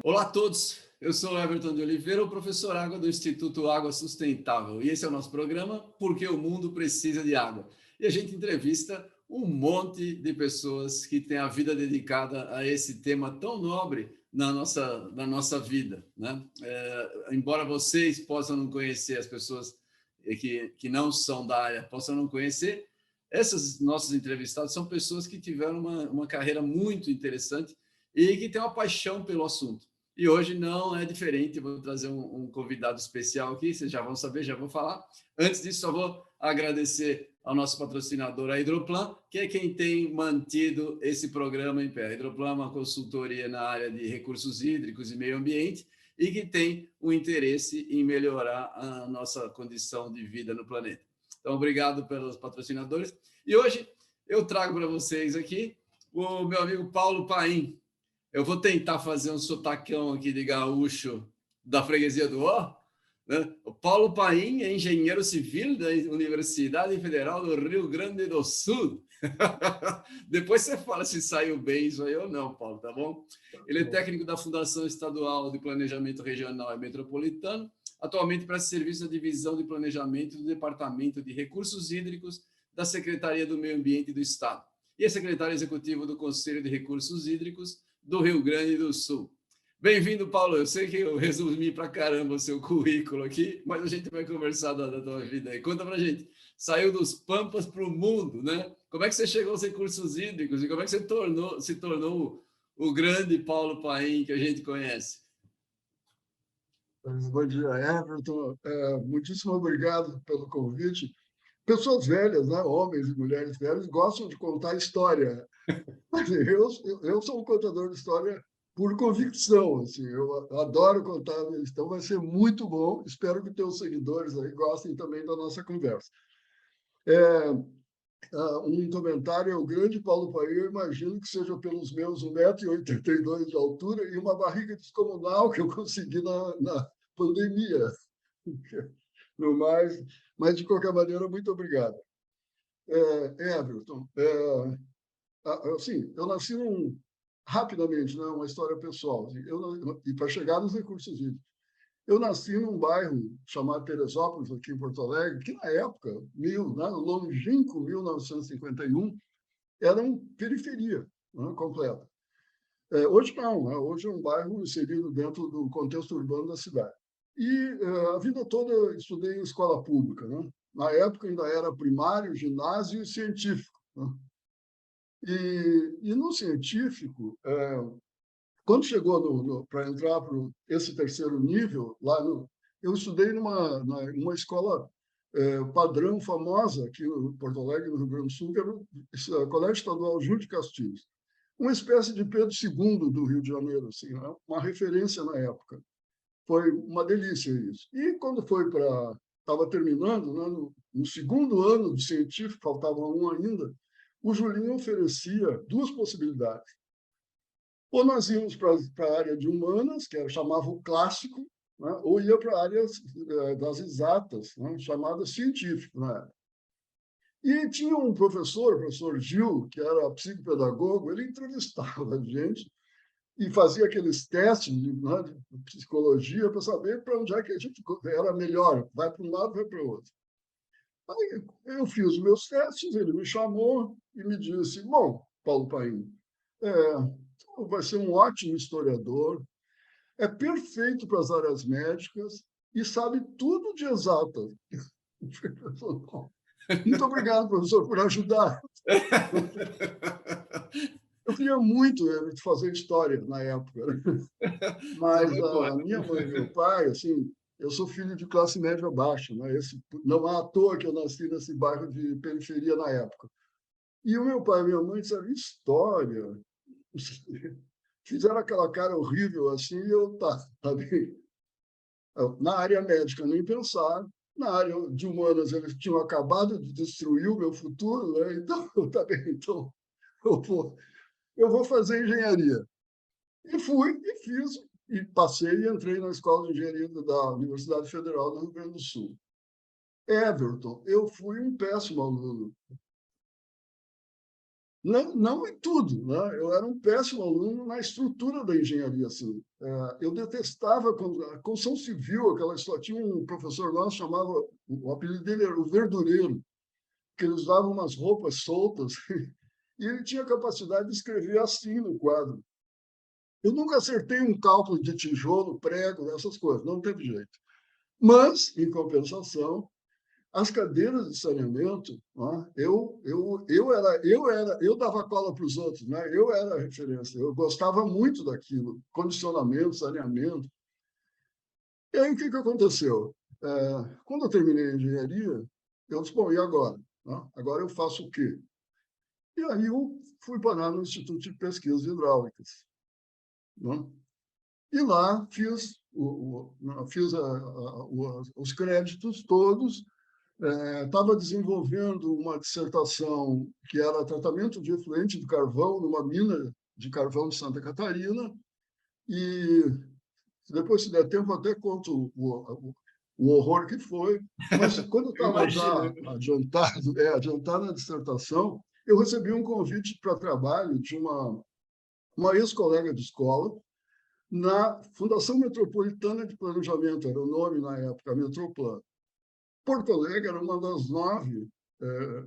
Olá a todos, eu sou o Everton de Oliveira, o professor Água do Instituto Água Sustentável, e esse é o nosso programa Porque o Mundo Precisa de Água. E a gente entrevista um monte de pessoas que têm a vida dedicada a esse tema tão nobre na nossa vida, né? Embora vocês possam não conhecer, as pessoas que não são da área possam não conhecer, esses nossos entrevistados são pessoas que tiveram uma carreira muito interessante e que têm uma paixão pelo assunto. E hoje não é diferente, vou trazer um convidado especial aqui, vocês já vão saber, já vou falar. Antes disso, só vou agradecer ao nosso patrocinador, a Hidroplan, que é quem tem mantido esse programa em pé. A Hidroplan é uma consultoria na área de recursos hídricos e meio ambiente e que tem o interesse em melhorar a nossa condição de vida no planeta. Então, obrigado pelos patrocinadores. E hoje eu trago para vocês aqui o meu amigo Paulo Paim. Eu vou tentar fazer um sotacão aqui de gaúcho da freguesia do Ó, né? O Paulo Paim é engenheiro civil da Universidade Federal do Rio Grande do Sul. Depois você fala se saiu bem isso aí ou não, Paulo, tá bom? Ele é técnico da Fundação Estadual de Planejamento Regional e Metropolitano. Atualmente presta serviço na Divisão de Planejamento do Departamento de Recursos Hídricos da Secretaria do Meio Ambiente do Estado. E é secretário executivo do Conselho de Recursos Hídricos do Rio Grande do Sul. Bem-vindo, Paulo. Eu sei que eu resumi para caramba o seu currículo aqui, mas a gente vai conversar da tua vida aí. Conta para a gente. Saiu dos Pampas para o mundo, né? Como é que você chegou aos recursos hídricos e como é que você se tornou o grande Paulo Paim que a gente conhece? Bom dia, Everton. Muitíssimo obrigado pelo convite. Pessoas velhas, né? Homens e mulheres velhas, gostam de contar história. Mas eu sou um contador de história por convicção. Assim, eu adoro contar, então vai ser muito bom. Espero que teus seguidores aí gostem também da nossa conversa. Um comentário: o grande Paulo Paim, eu imagino que seja pelos meus 1,82 m de altura e uma barriga descomunal que eu consegui na pandemia. No mais, mas, de qualquer maneira, muito obrigado. Everton, assim, eu nasci rapidamente, né, uma história pessoal, assim, e para chegar nos recursos hídricos. Eu nasci num bairro chamado Teresópolis, aqui em Porto Alegre, que na época, longínquo 1951, era uma periferia, né, completa. Hoje não, né? Hoje é um bairro inserido dentro do contexto urbano da cidade. E a vida toda estudei em escola pública, né? Na época ainda era primário, ginásio e científico, né? E no científico, quando chegou para entrar para esse terceiro nível, eu estudei numa escola padrão famosa aqui em Porto Alegre, no Rio Grande do Sul, que era o Colégio Estadual Júlio de Castilhos. Uma espécie de Pedro II do Rio de Janeiro, assim, né? Uma referência na época. Foi uma delícia isso. E quando estava terminando, né, no segundo ano do científico, faltava um ainda, o Julinho oferecia duas possibilidades. Ou nós íamos para a área de humanas, que chamava o clássico, né, ou ia para a área das exatas, né, chamada científico, né? E tinha um professor, o professor Gil, que era psicopedagogo, ele entrevistava a gente e fazia aqueles testes né, de psicologia para saber para onde é que a gente era melhor, vai para um lado, vai para o outro. Aí eu fiz os meus testes, ele me chamou e me disse: bom, Paulo Paim, vai ser um ótimo historiador, é perfeito para as áreas médicas e sabe tudo de exatas. Muito obrigado, professor, por ajudar. Eu queria muito fazer história na época, né? Mas a minha mãe e meu pai, assim, eu sou filho de classe média baixa, né? Não é à toa que eu nasci nesse bairro de periferia na época. E o meu pai e minha mãe disseram: história. Fizeram aquela cara horrível assim, e eu, tá bem. Na área médica, nem pensar. Na área de humanas, eles tinham acabado de destruir o meu futuro, né? Então, tá bem, então eu vou fazer engenharia. E fui, e fiz, e passei e entrei na Escola de Engenharia da Universidade Federal do Rio Grande do Sul. Everton, eu fui um péssimo aluno. Não em tudo, né? Eu era um péssimo aluno na estrutura da engenharia. Assim. Eu detestava quando a construção civil, aquela história. Tinha um professor nosso, chamava, o apelido dele era o Verdureiro, que ele usava umas roupas soltas e ele tinha a capacidade de escrever assim no quadro. Eu nunca acertei um cálculo de tijolo, prego, essas coisas, não teve jeito. Mas, em compensação, as cadeiras de saneamento, né, eu dava cola para os outros, né? Eu era a referência, eu gostava muito daquilo, condicionamento, saneamento. E aí, o que aconteceu? Quando eu terminei a engenharia, eu disse, bom, e agora? Né? Agora eu faço o quê? E aí eu fui parar no Instituto de Pesquisas Hidráulicas. Né? E lá fiz os créditos todos. Estava desenvolvendo uma dissertação que era tratamento de efluente de carvão numa mina de carvão de Santa Catarina, e depois, se der tempo, até conto o horror que foi. Mas quando eu estava já adiantado na dissertação, eu recebi um convite para trabalho de uma ex-colega de escola na Fundação Metropolitana de Planejamento, era o nome na época, a Metroplan. Porto Alegre era uma das 9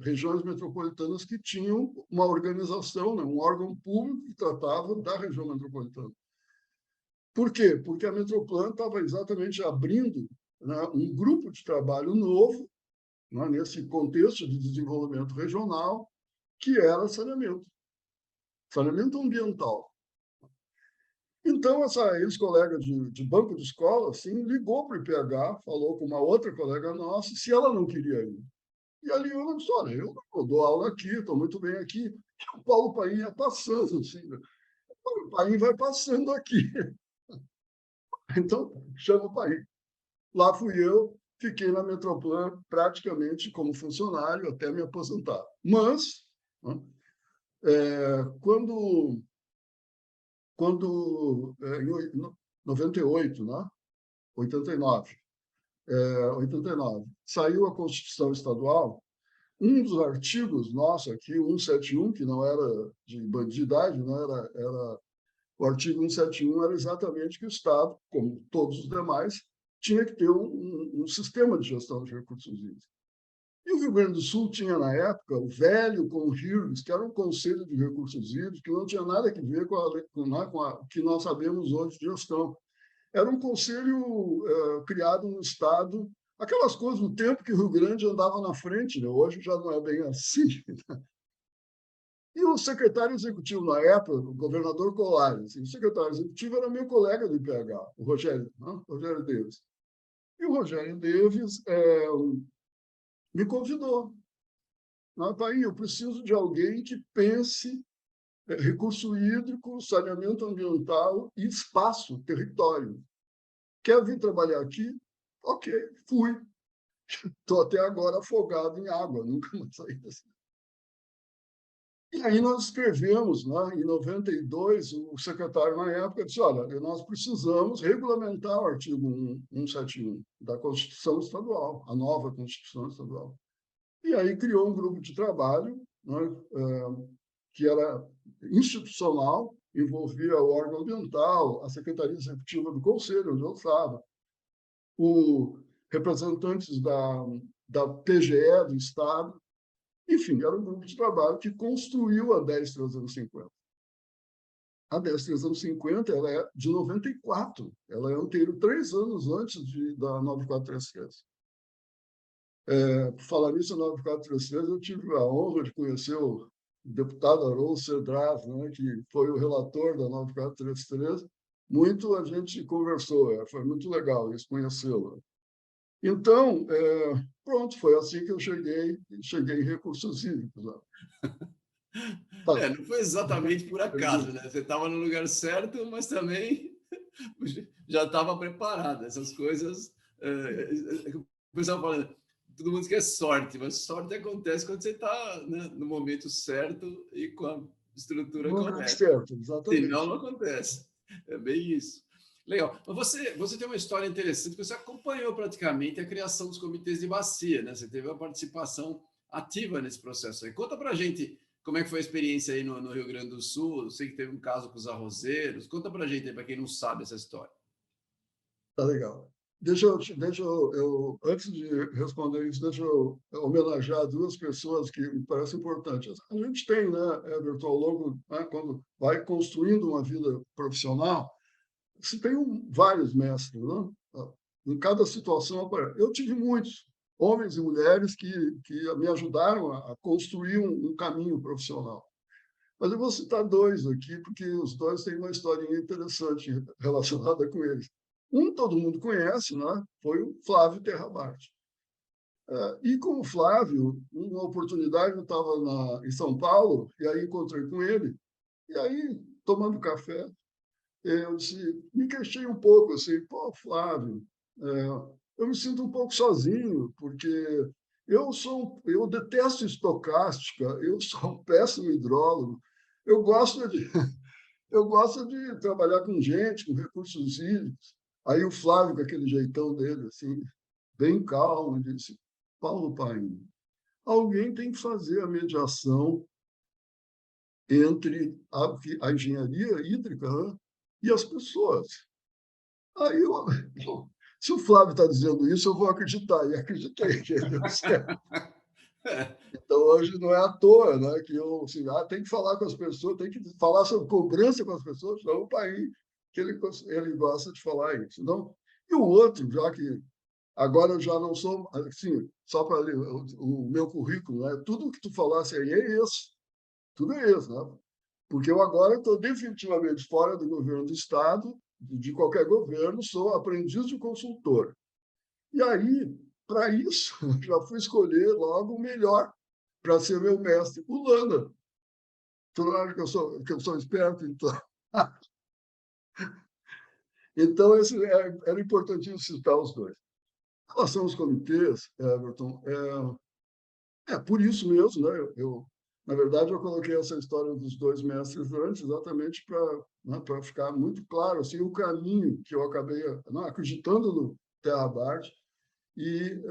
regiões metropolitanas que tinham uma organização, né, um órgão público que tratava da região metropolitana. Por quê? Porque a Metroplan estava exatamente abrindo, né, um grupo de trabalho novo, né, nesse contexto de desenvolvimento regional, que era saneamento ambiental. Então, essa ex-colega de banco de escola assim, ligou para o IPH, falou com uma outra colega nossa se ela não queria ir. E ali eu disse, olha, eu dou aula aqui, estou muito bem aqui. E o Paulo Paim ia passando, assim, o Paulo Paim vai passando aqui. Então, chama o Paim. Lá fui eu, fiquei na Metroplan praticamente como funcionário até me aposentar. Mas, né, quando em 98, né, 89, 89, saiu a Constituição Estadual. Um dos artigos nosso aqui, 171, que não era de bandidagem, não era o artigo 171 era exatamente que o Estado, como todos os demais, tinha que ter um sistema de gestão de recursos hídricos. E o Rio Grande do Sul tinha, na época, o velho CONHIRGS, que era um Conselho de Recursos Hídricos, que não tinha nada a ver com o que nós sabemos hoje de gestão. Era um conselho criado no Estado, aquelas coisas do tempo que o Rio Grande andava na frente, né? Hoje já não é bem assim. E o secretário executivo, na época, o governador Colares, o secretário executivo era meu colega do IPH, o Rogério, né? Rogério Davis. E o Rogério Davis me convidou. Paim, eu preciso de alguém que pense recurso hídrico, saneamento ambiental e espaço, território. Quer vir trabalhar aqui? Ok, fui. Estou até agora afogado em água, nunca mais saí dessa. E aí nós escrevemos, né, em 92, o secretário na época disse, olha, nós precisamos regulamentar o artigo 171 da Constituição Estadual, a nova Constituição Estadual. E aí criou um grupo de trabalho, né, que era institucional, envolvia o órgão ambiental, a Secretaria Executiva do Conselho, onde eu estava, representantes da PGE do Estado. Enfim, era um grupo de trabalho que construiu a 10.350. A 10.350 ela é de 94, ela é anterior, 3 anos antes da 9433. Por falar nisso, a 9433, eu tive a honra de conhecer o deputado Haroldo Cedras, né, que foi o relator da 9433. Muito a gente conversou, foi muito legal isso, conhecê-lo. Então, pronto, foi assim que eu cheguei em recursos hídricos. Tá. Não foi exatamente por acaso, né? Você estava no lugar certo, mas também já estava preparado. Essas coisas, o pessoal fala, todo mundo quer sorte, mas sorte acontece quando você está, né, no momento certo e com a estrutura correta. Certo, exatamente. Senão não acontece. É bem isso. Legal. Mas você tem uma história interessante, porque você acompanhou praticamente a criação dos comitês de bacia, né? Você teve uma participação ativa nesse processo aí. Conta para a gente como é que foi a experiência aí no Rio Grande do Sul. Eu sei que teve um caso com os arrozeiros. Conta para a gente aí, para quem não sabe essa história. Tá legal. Antes de responder isso, deixa eu homenagear duas pessoas que me parecem importantes. A gente tem, né, Everton, ao longo, né, quando vai construindo uma vida profissional, se tem vários mestres, né? Em cada situação. Eu tive muitos homens e mulheres que me ajudaram a construir um caminho profissional. Mas eu vou citar dois aqui, porque os dois têm uma historinha interessante relacionada com eles. Um todo mundo conhece, né? Foi o Flávio Terrabate. E com o Flávio, uma oportunidade, eu estava em São Paulo, e aí encontrei com ele, e aí, tomando café, eu disse, me queixei um pouco, assim, pô, Flávio, eu me sinto um pouco sozinho, porque eu detesto estocástica, eu sou um péssimo hidrólogo, eu gosto de, eu gosto de trabalhar com gente, com recursos hídricos. Aí o Flávio, com aquele jeitão dele, assim, bem calmo, disse, Paulo Paim, alguém tem que fazer a mediação entre a engenharia hídrica, né, e as pessoas. Aí se o Flávio está dizendo isso, eu vou acreditar. E acreditei que ele deu certo. Então, hoje não é à toa, né, que eu assim, tem que falar com as pessoas, tem que falar sobre cobrança com as pessoas, não o país que ele gosta de falar isso. Não? E o outro, já que agora eu já não sou, assim, só para ler o meu currículo, né, tudo que tu falasse aí é isso, tudo é isso, né? Porque eu agora estou definitivamente fora do governo do Estado, de qualquer governo, sou aprendiz de consultor. E aí, para isso, já fui escolher logo o melhor para ser meu mestre, o Landa. Tu não acha que eu sou esperto, então? Então, era importantíssimo citar os dois. Em relação aos comitês, Everton, por isso mesmo, né? Na verdade, eu coloquei essa história dos dois mestres antes, exatamente para, né, para ficar muito claro assim, o caminho que eu acabei, né, acreditando no Terra Bart e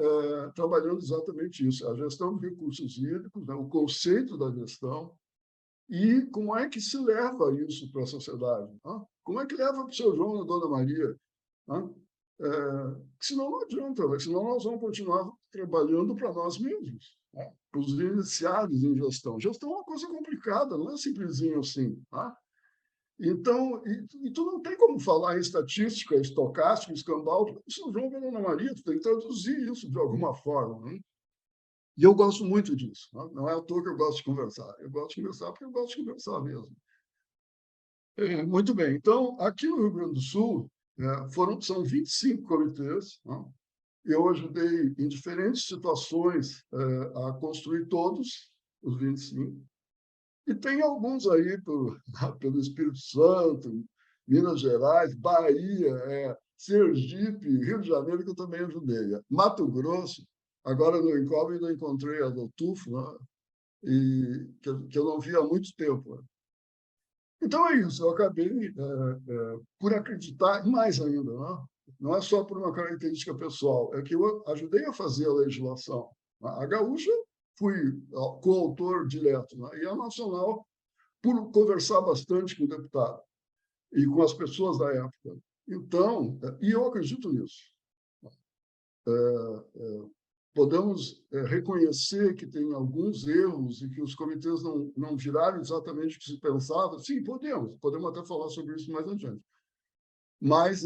trabalhando exatamente isso, a gestão de recursos hídricos, né, o conceito da gestão e como é que se leva isso para a sociedade. Né? Como é que leva para o seu João e a Dona Maria? Né? Senão não adianta, senão nós vamos continuar trabalhando para nós mesmos, né? Para os iniciados em gestão. Gestão é uma coisa complicada, não é simplesinho assim. Tá? Então, e tu não tem como falar em estatística, estocástica, escambau, São João e Dona Maria, tu tem que traduzir isso de alguma forma. Né? E eu gosto muito disso. Né? Não é à toa que eu gosto de conversar. Eu gosto de conversar porque eu gosto de conversar mesmo. Muito bem. Então, aqui no Rio Grande do Sul, são 25 comitês. Né? Eu ajudei em diferentes situações a construir todos os 25. E tem alguns aí pelo Espírito Santo, Minas Gerais, Bahia, Sergipe, Rio de Janeiro, que eu também ajudei. Mato Grosso, agora no Incobre ainda encontrei a do Tufo, né? Que eu não via há muito tempo. Né? Então é isso, eu acabei por acreditar, e mais ainda, né? Não é só por uma característica pessoal, é que eu ajudei a fazer a legislação. A gaúcha, fui coautor direto, né? E a nacional, por conversar bastante com o deputado e com as pessoas da época. Então, e eu acredito nisso. Podemos reconhecer que tem alguns erros e que os comitês não viraram exatamente o que se pensava. Sim, podemos até falar sobre isso mais adiante. Mas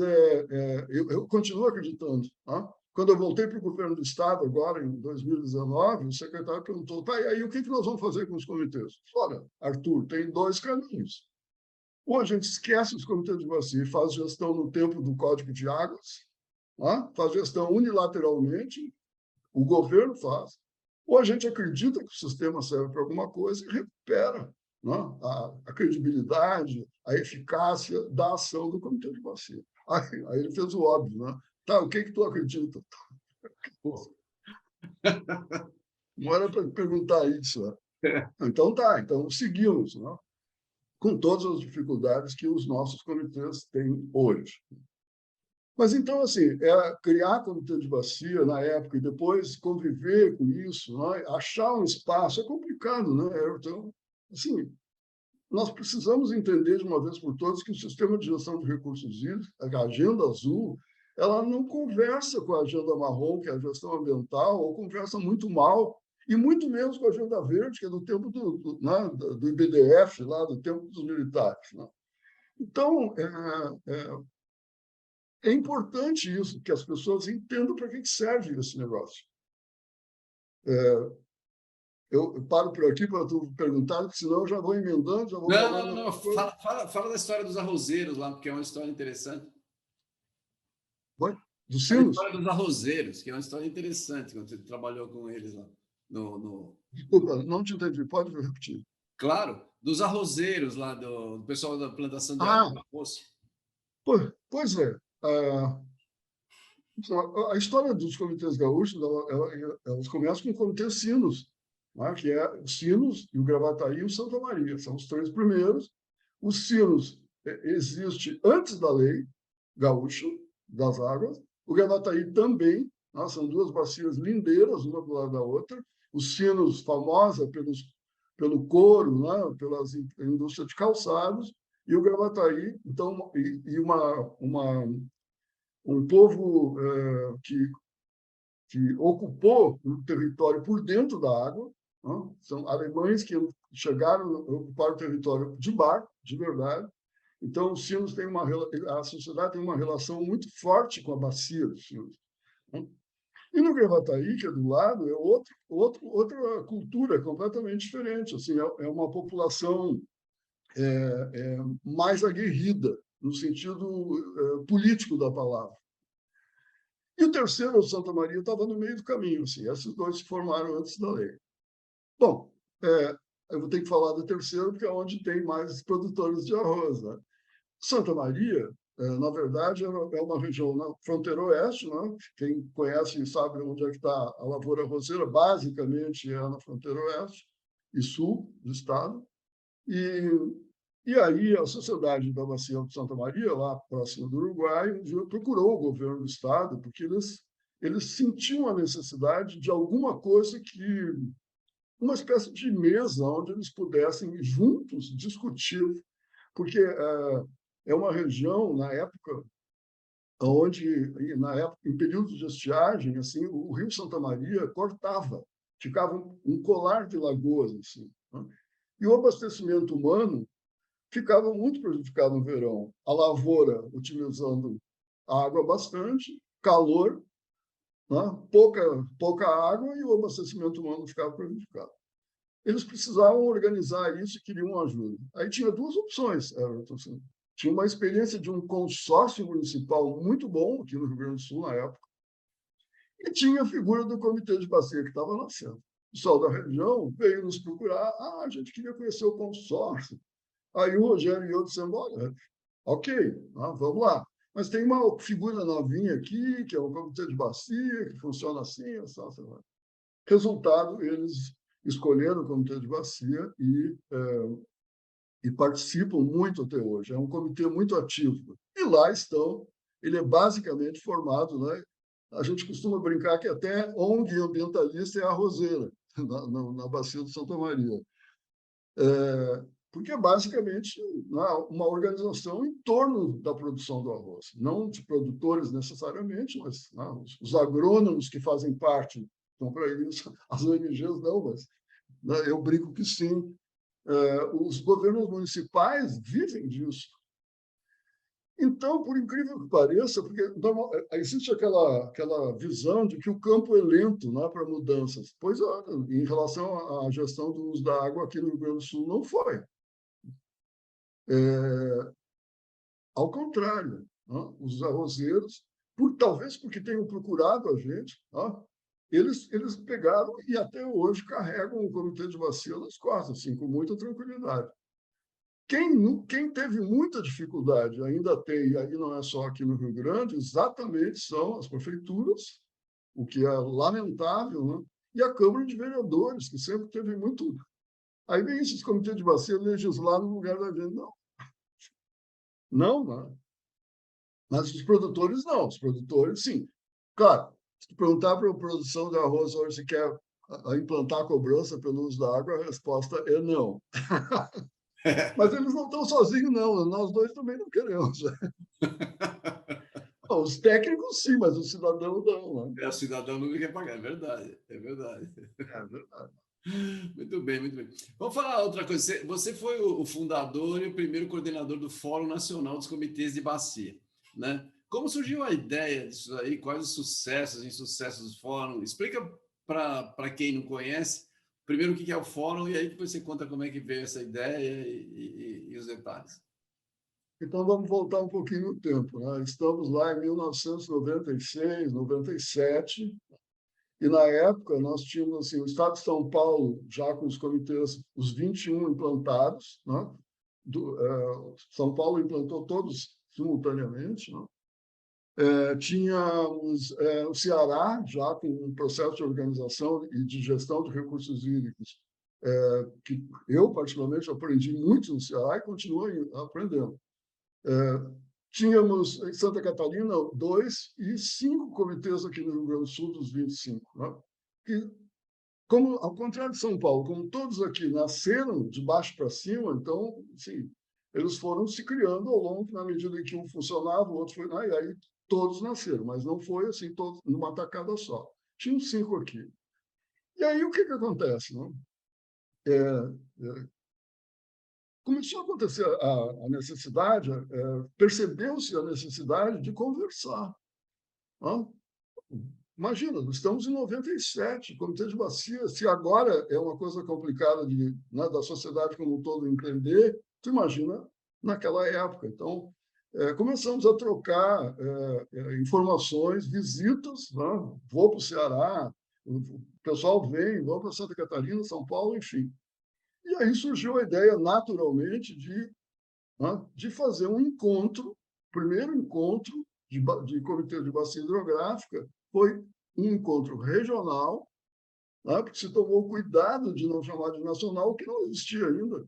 eu continuo acreditando. Tá? Quando eu voltei para o governo do Estado, agora em 2019, o secretário perguntou, tá, e aí o que nós vamos fazer com os comitês? Olha, Arthur, tem dois caminhos. Ou a gente esquece os comitês de bacia e faz gestão no tempo do Código de Águas, tá? Faz gestão unilateralmente, o governo faz, ou a gente acredita que o sistema serve para alguma coisa e recupera, né, a credibilidade, a eficácia da ação do comitê de bacia. Aí ele fez o óbvio, né? Tá, o que tu acredita? Não era para perguntar isso. Né? Então tá, então seguimos, né? Com todas as dificuldades que os nossos comitês têm hoje. Mas, então, assim, criar comitê de bacia na época e depois conviver com isso, né? Achar um espaço, é complicado, né? Então, assim, nós precisamos entender de uma vez por todas que o sistema de gestão de recursos hídricos, a agenda azul, ela não conversa com a agenda marrom, que é a gestão ambiental, ou conversa muito mal, e muito menos com a agenda verde, que é do tempo né, do IBDF, lá do tempo dos militares. Né? Então, é importante isso, que as pessoas entendam para que serve esse negócio. Eu paro por aqui para tu perguntar, porque senão eu já vou emendando, já vou falando Não. outra coisa. Fala da história dos arrozeiros lá, porque é uma história interessante. Dos A sinos? história dos arrozeiros, que é uma história interessante, quando você trabalhou com eles lá. Desculpa, não te entendi. Pode repetir. Claro, dos arrozeiros lá, do pessoal da plantação de Ah, arroz. pois é. A história dos comitês gaúchos, elas começam com o comitê Sinos, né, que é o Sinos, e o Gravataí e o Santa Maria. São os três primeiros. O Sinos existe antes da lei gaúcha das águas. O Gravataí também, né, são duas bacias lindeiras, uma do lado da outra. O Sinos, famosa pelo couro, né, pelas indústrias de calçados, e o Gravataí, então, um povo que ocupou o território por dentro da água, né? São alemães que chegaram a ocupar o território de barco, de verdade. Então, os sinos têm a sociedade tem uma relação muito forte com a bacia dos sinos. Né? E no Gravataí, que é do lado, é outra cultura completamente diferente. Assim, é uma população mais aguerrida, no sentido político da palavra. E o terceiro, o Santa Maria, estava no meio do caminho. Assim, esses dois se formaram antes da lei. Bom, eu vou ter que falar do terceiro, porque é onde tem mais produtores de arroz. Né? Santa Maria, na verdade, é uma região na fronteira oeste. Né? Quem conhece sabe onde é que está a lavoura arrozeira, basicamente é na fronteira oeste e sul do estado. E aí a Sociedade da Bacia de Santa Maria, lá próximo do Uruguai, um dia procurou o governo do estado, porque eles sentiam a necessidade de alguma coisa uma espécie de mesa onde eles pudessem juntos discutir, porque é uma região, na época, em períodos de estiagem, assim, o Rio Santa Maria cortava, ficava um colar de lagoas. Assim, né? E o abastecimento humano ficava muito prejudicado no verão. A lavoura utilizando água bastante, calor, né? pouca água, e o abastecimento humano ficava prejudicado. Eles precisavam organizar isso e queriam ajuda. Aí tinha duas opções, Everton. Assim. Tinha uma experiência de um consórcio municipal muito bom aqui no Rio Grande do Sul, na época, e tinha a figura do comitê de bacia que estava nascendo. O pessoal da região veio nos procurar. A gente queria conhecer o consórcio. Aí o Rogério e eu dissemos, olha, ok, vamos lá. Mas tem uma figura novinha aqui, que é o comitê de bacia, que funciona assim, assim. Resultado, eles escolheram o comitê de bacia e participam muito até hoje. É um comitê muito ativo. E lá estão, ele é basicamente formado, né? A gente costuma brincar que até ONG ambientalista é arrozeira, na bacia do Santa Maria. Porque é basicamente uma organização em torno da produção do arroz, não de produtores necessariamente, mas os agrônomos que fazem parte estão para isso, as ONGs não, mas eu brinco que sim. Os governos municipais vivem disso. Então, por incrível que pareça, porque existe aquela visão de que o campo é lento, né, para mudanças. Pois, olha, em relação à gestão do uso da água aqui no Rio Grande do Sul, não foi. Ao contrário, né? Os arrozeiros, talvez porque tenham procurado a gente, né? Eles pegaram e até hoje carregam o comitê de bacia nas costas, assim, com muita tranquilidade. Quem teve muita dificuldade, ainda tem, e aí não é só aqui no Rio Grande, exatamente são as prefeituras, o que é lamentável, né? E a Câmara de Vereadores, que sempre teve muito. Aí vem esses comitês de bacia legislar no lugar da gente. Não, não. Mas os produtores não, os produtores sim. Claro, se tu perguntar para a produção de arroz hoje se quer implantar a cobrança pelo uso da água, a resposta é não. Mas eles não estão sozinhos, não. Nós dois também não queremos. Os técnicos sim, mas o cidadão não. Né? O cidadão nunca quer pagar, é verdade, é verdade. É verdade. Muito bem, muito bem. Vamos falar outra coisa. Você foi o fundador e o primeiro coordenador do Fórum Nacional dos Comitês de Bacia, né? Como surgiu a ideia disso aí? Quais os sucessos e insucessos do Fórum? Explica para quem não conhece, primeiro o que é o Fórum e aí depois você conta como é que veio essa ideia e os detalhes. Então, vamos voltar um pouquinho no tempo. Né? Estamos lá em 1996, 97, e na época nós tínhamos assim, o Estado de São Paulo já com os comitês, os 21 implantados, né? São Paulo implantou todos simultaneamente, né? Tínhamos o Ceará já com um processo de organização e de gestão de recursos hídricos, que eu particularmente aprendi muito no Ceará e continuo aprendendo. Tínhamos em Santa Catarina 2 e 5 comitês aqui no Rio Grande do Sul dos 25, né? Que, como ao contrário de São Paulo, como todos aqui nasceram de baixo para cima, então, sim, eles foram se criando ao longo, na medida em que um funcionava, o outro foi, e aí todos nasceram, mas não foi assim todos numa tacada só. Tinham 5 aqui. E aí o que acontece, né? Começou a acontecer a necessidade, percebeu-se a necessidade de conversar. Né? Imagina, estamos em 97, Comitê de Bacia, se agora é uma coisa complicada né, da sociedade como um todo entender, tu imagina naquela época. Então, começamos a trocar informações, visitas, né? Vou para o Ceará, o pessoal vem, vou para Santa Catarina, São Paulo, enfim. E aí surgiu a ideia, naturalmente, de fazer um encontro, primeiro encontro de comitê de bacia hidrográfica, foi um encontro regional, né, porque se tomou cuidado de não chamar de nacional, que não existia ainda.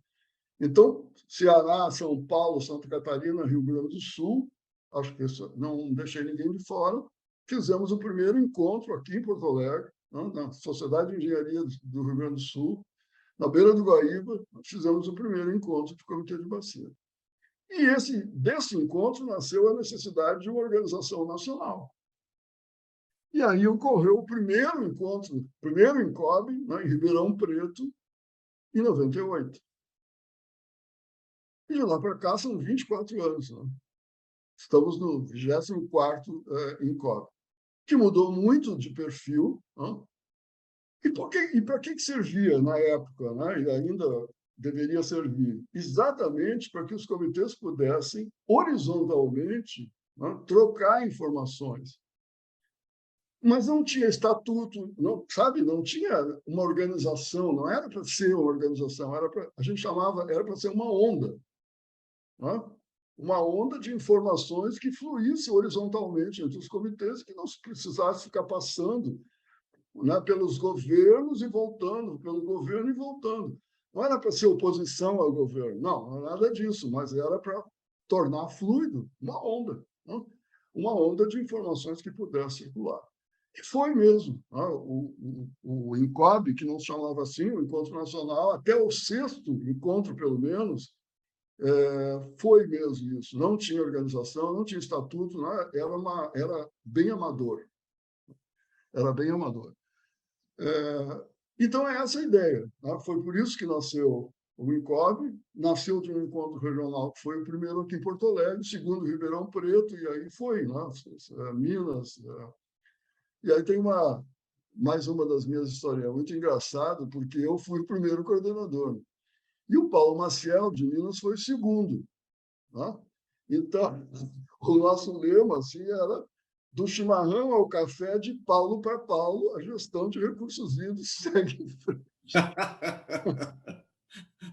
Então, Ceará, São Paulo, Santa Catarina, Rio Grande do Sul, acho que não deixei ninguém de fora, fizemos o primeiro encontro aqui em Porto Alegre, né, na Sociedade de Engenharia do Rio Grande do Sul, na beira do Guaíba, fizemos o primeiro encontro de comitê de bacia. E desse encontro nasceu a necessidade de uma organização nacional. E aí ocorreu o primeiro encontro, primeiro Incob, né, em Ribeirão Preto, em 98. E de lá para cá são 24 anos. Né? Estamos no 24º Incob, que mudou muito de perfil. Né? E para que servia na época, né? E ainda deveria servir? Exatamente para que os comitês pudessem, horizontalmente, né, trocar informações. Mas não tinha estatuto, não, sabe? Não tinha uma organização, não era para ser uma organização, a gente chamava, era para ser uma onda. Né? Uma onda de informações que fluísse horizontalmente entre os comitês, que não precisasse ficar passando, né, pelos governos e voltando, pelo governo e voltando. Não era para ser oposição ao governo, não era nada disso, mas era para tornar fluido uma onda, né? Uma onda de informações que pudesse circular. E foi mesmo. Né? O Incob, que não se chamava assim, o Encontro Nacional, até o 6º encontro, pelo menos, foi mesmo isso. Não tinha organização, não tinha estatuto, né? Era bem amador. Era bem amador. Então, é essa a ideia. Né? Foi por isso que nasceu o Incob, nasceu de um encontro regional, que foi o primeiro aqui em Porto Alegre, o segundo em Ribeirão Preto, e aí foi, né? Minas. E aí tem mais uma das minhas histórias muito engraçada, porque eu fui o primeiro coordenador. E o Paulo Maciel, de Minas, foi o segundo. Né? Então, o nosso lema assim, era do chimarrão ao café, de Paulo para Paulo, a gestão de recursos hídricos segue em frente.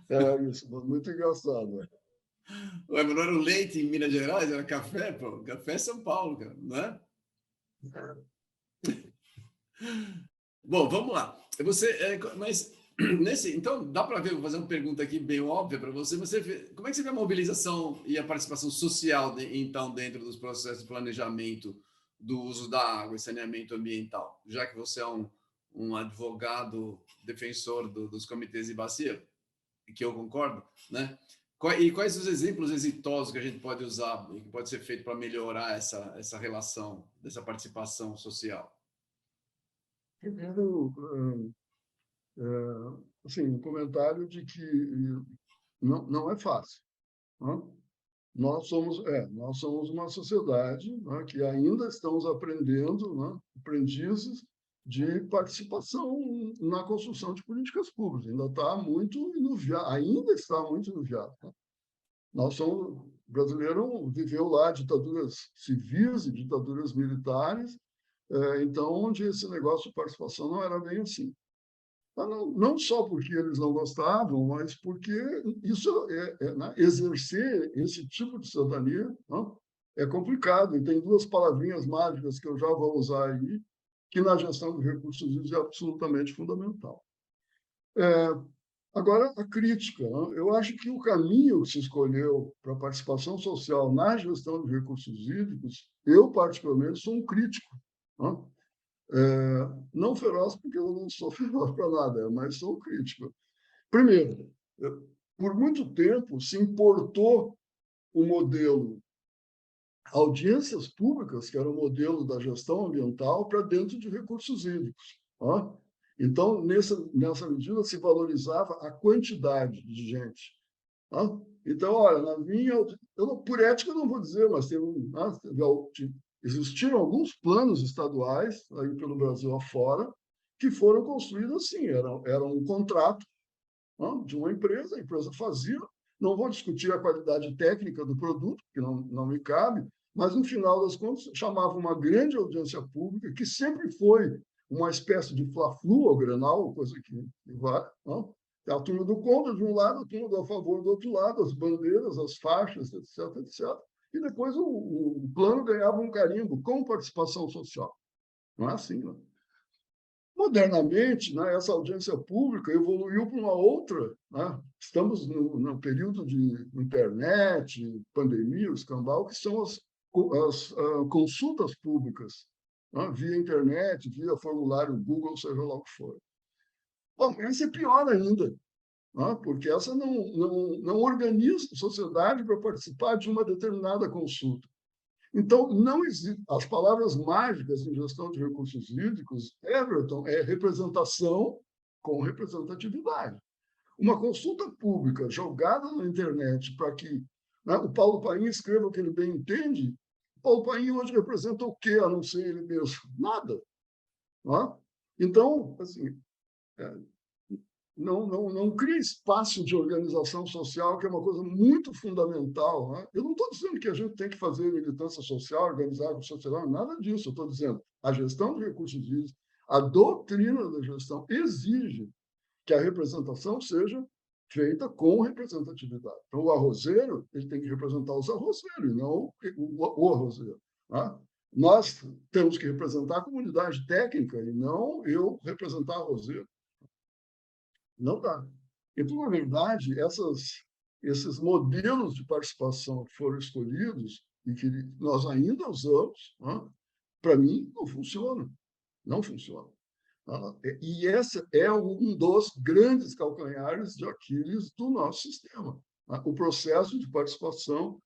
Era isso, muito engraçado. Né? Ué, mas não era o leite em Minas Gerais, era café, pô. Café é São Paulo, cara, não é? Bom, vamos lá. Mas Então, dá para ver, vou fazer uma pergunta aqui bem óbvia para você, mas como é que você vê a mobilização e a participação social, então, dentro dos processos de planejamento do uso da água e saneamento ambiental, já que você é um advogado defensor dos comitês de bacia, que eu concordo, né? E quais os exemplos exitosos que a gente pode usar e que pode ser feito para melhorar essa relação, dessa participação social? Primeiro, assim, um comentário de que não é fácil. Né? Nós somos uma sociedade, né, que ainda estamos aprendendo, né, aprendizes de participação na construção de políticas públicas. Ainda está muito inuviado, ainda está muito inuviado. Né? O brasileiro viveu lá ditaduras civis e ditaduras militares, então onde esse negócio de participação não era bem assim. Não só porque eles não gostavam, mas porque isso né, exercer esse tipo de cidadania, né, é complicado. E tem duas palavrinhas mágicas que eu já vou usar aí, que na gestão de recursos hídricos é absolutamente fundamental. Agora, a crítica. Né? Eu acho que o caminho que se escolheu para a participação social na gestão de recursos hídricos, eu, particularmente, sou um crítico. Né? Não feroz, porque eu não sou feroz para nada, mas sou crítico. Primeiro, por muito tempo se importou o modelo audiências públicas, que era o modelo da gestão ambiental, para dentro de recursos hídricos. Ó. Então, nessa medida, se valorizava a quantidade de gente. Ó. Então, olha, na minha. Por ética, eu não vou dizer, mas existiram alguns planos estaduais, aí pelo Brasil afora, que foram construídos assim: era um contrato de uma empresa, a empresa fazia. Não vou discutir a qualidade técnica do produto, que não me cabe, mas no final das contas chamava uma grande audiência pública, que sempre foi uma espécie de fla-flu ao Grenal, coisa que vai. Não? A turma do contra de um lado, a turma do a favor do outro lado, as bandeiras, as faixas, etc, etc. E depois o plano ganhava um carimbo com participação social. Não é assim, não. Modernamente, né, essa audiência pública evoluiu para uma outra. Né? Estamos no período de internet, pandemia, o escambau, que são as consultas públicas, né? Via internet, via formulário Google, seja lá o que for. Bom, essa é pior ainda, né? Porque essa não organiza a sociedade para participar de uma determinada consulta. Então, não existe. As palavras mágicas em gestão de recursos hídricos, Everton, é representação com representatividade. Uma consulta pública jogada na internet para que, né, o Paulo Paim escreva o que ele bem entende, o Paulo Paim hoje representa o quê, a não ser ele mesmo? Nada. Né? Então, assim, não cria espaço de organização social, que é uma coisa muito fundamental. Né? Eu não estou dizendo que a gente tem que fazer militância social, organizar a sociedade, nada disso. Eu estou dizendo a gestão de recursos hídricos, a doutrina da gestão exige que a representação seja feita com representatividade. Então, o arrozeiro ele tem que representar os arrozeiros, e não o arrozeiro. Né? Nós temos que representar a comunidade técnica e não eu representar arrozeiro. Não dá. Então, na verdade, esses modelos de participação que foram escolhidos e que nós ainda usamos, né, para mim, não funcionam. Não funcionam. E esse é um dos grandes calcanhares de Aquiles do nosso sistema. O processo de participação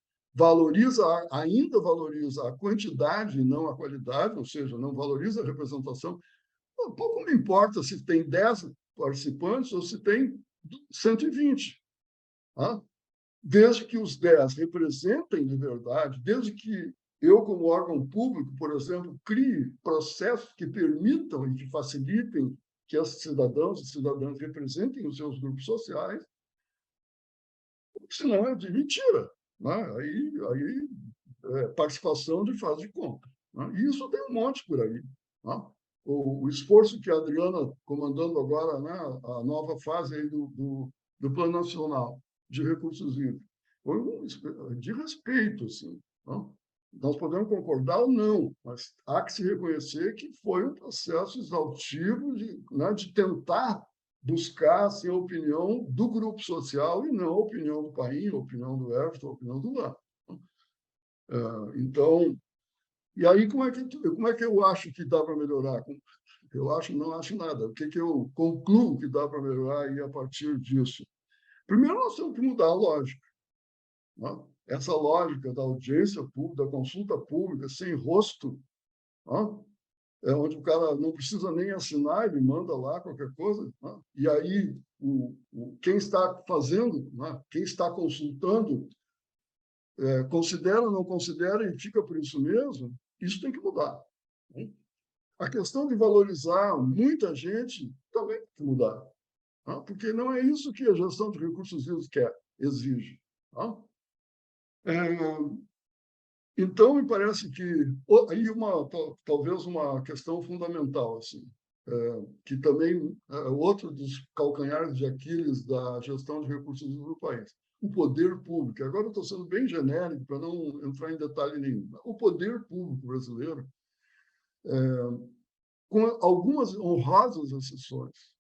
ainda valoriza a quantidade e não a qualidade, ou seja, não valoriza a representação. Pouco me importa se tem 10 participantes ou se tem 120. Tá? Desde que os 10 representem de verdade, desde que eu, como órgão público, por exemplo, crie processos que permitam e que facilitem que esses cidadãos e cidadãs representem os seus grupos sociais, senão é de mentira. Né? Aí participação de faz de conta. Né? E isso tem um monte por aí. Né? O esforço que a Adriana, comandando agora, né, a nova fase aí do Plano Nacional de Recursos Hídricos, foi de respeito. Assim, né? Nós podemos concordar ou não, mas há que se reconhecer que foi um processo exaustivo de tentar buscar ser a opinião do grupo social e não a opinião do Paim, a opinião do Everton, a opinião do Lula. Então, e aí como é que eu acho que dá para melhorar? Não acho nada. O que eu concluo que dá para melhorar aí a partir disso? Primeiro, nós temos que mudar a lógica. Né? Essa lógica da audiência pública, da consulta pública, sem rosto, né? Onde o cara não precisa nem assinar, ele manda lá qualquer coisa, né? E aí quem está fazendo, né? Quem está consultando, considera ou não considera e fica por isso mesmo, isso tem que mudar. Né? A questão de valorizar muita gente também tem que mudar, né? Porque não é isso que a gestão de recursos hídricos quer, exige. Né? Então, me parece que aí talvez uma questão fundamental, assim, que também é outro dos calcanhares de Aquiles da gestão de recursos hídricos do país, o poder público. Agora eu estou sendo bem genérico para não entrar em detalhe nenhum. O poder público brasileiro, com algumas honrosas exceções,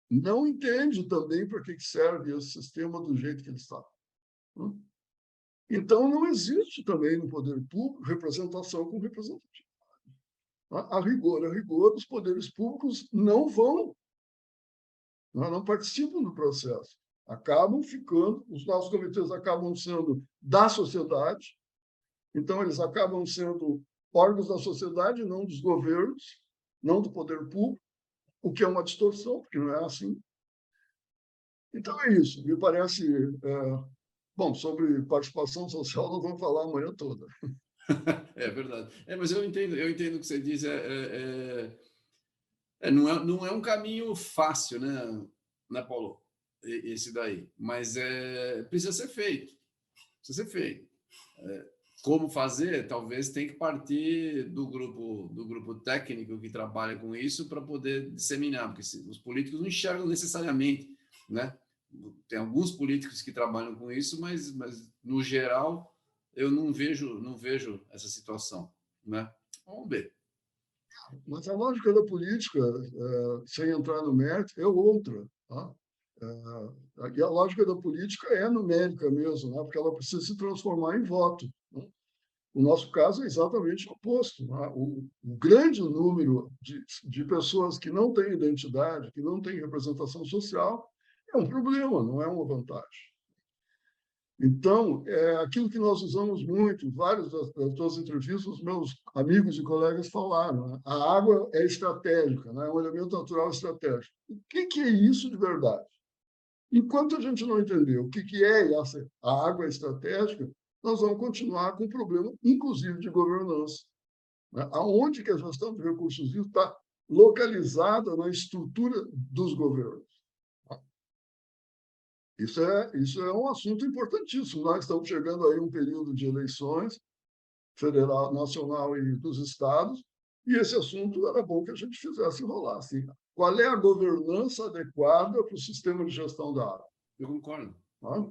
não entende também para que serve esse sistema do jeito que ele está. Então, não existe também no poder público representação com representatividade. A rigor, os poderes públicos não participam do processo. Os nossos comitês acabam sendo da sociedade, então eles acabam sendo órgãos da sociedade, não dos governos, não do poder público, o que é uma distorção, porque não é assim. Então é isso, me parece... Bom, sobre participação social nós vamos falar amanhã toda. É verdade. Mas eu entendo o que você diz. Não é um caminho fácil, né, Paulo? Esse daí. Mas precisa ser feito. Precisa ser feito. Como fazer? Talvez tem que partir do grupo técnico que trabalha com isso para poder disseminar, porque os políticos não enxergam necessariamente, né? Tem alguns políticos que trabalham com isso, mas no geral eu não vejo essa situação, né? Vamos ver. Mas a lógica da política, sem entrar no mérito, é outra. Tá? E a lógica da política é numérica mesmo, né? Porque ela precisa se transformar em voto. Né? O nosso caso é exatamente o oposto. Né? O grande número de pessoas que não têm identidade, que não têm representação social, é um problema, não é uma vantagem. Então, é aquilo que nós usamos muito, várias das tuas entrevistas, os meus amigos e colegas falaram, né? A água é estratégica, né? É um elemento natural estratégico. O que é isso de verdade? Enquanto a gente não entender o que é a água estratégica, nós vamos continuar com o problema, inclusive de governança. Né? Aonde que a gestão de recursos hídricos está localizada na estrutura dos governos? Isso é um assunto importantíssimo. Nós estamos chegando aí a um período de eleições federal, nacional e dos estados, e esse assunto era bom que a gente fizesse rolar. Assim. Qual é a governança adequada para o sistema de gestão da água? Eu concordo. Tá?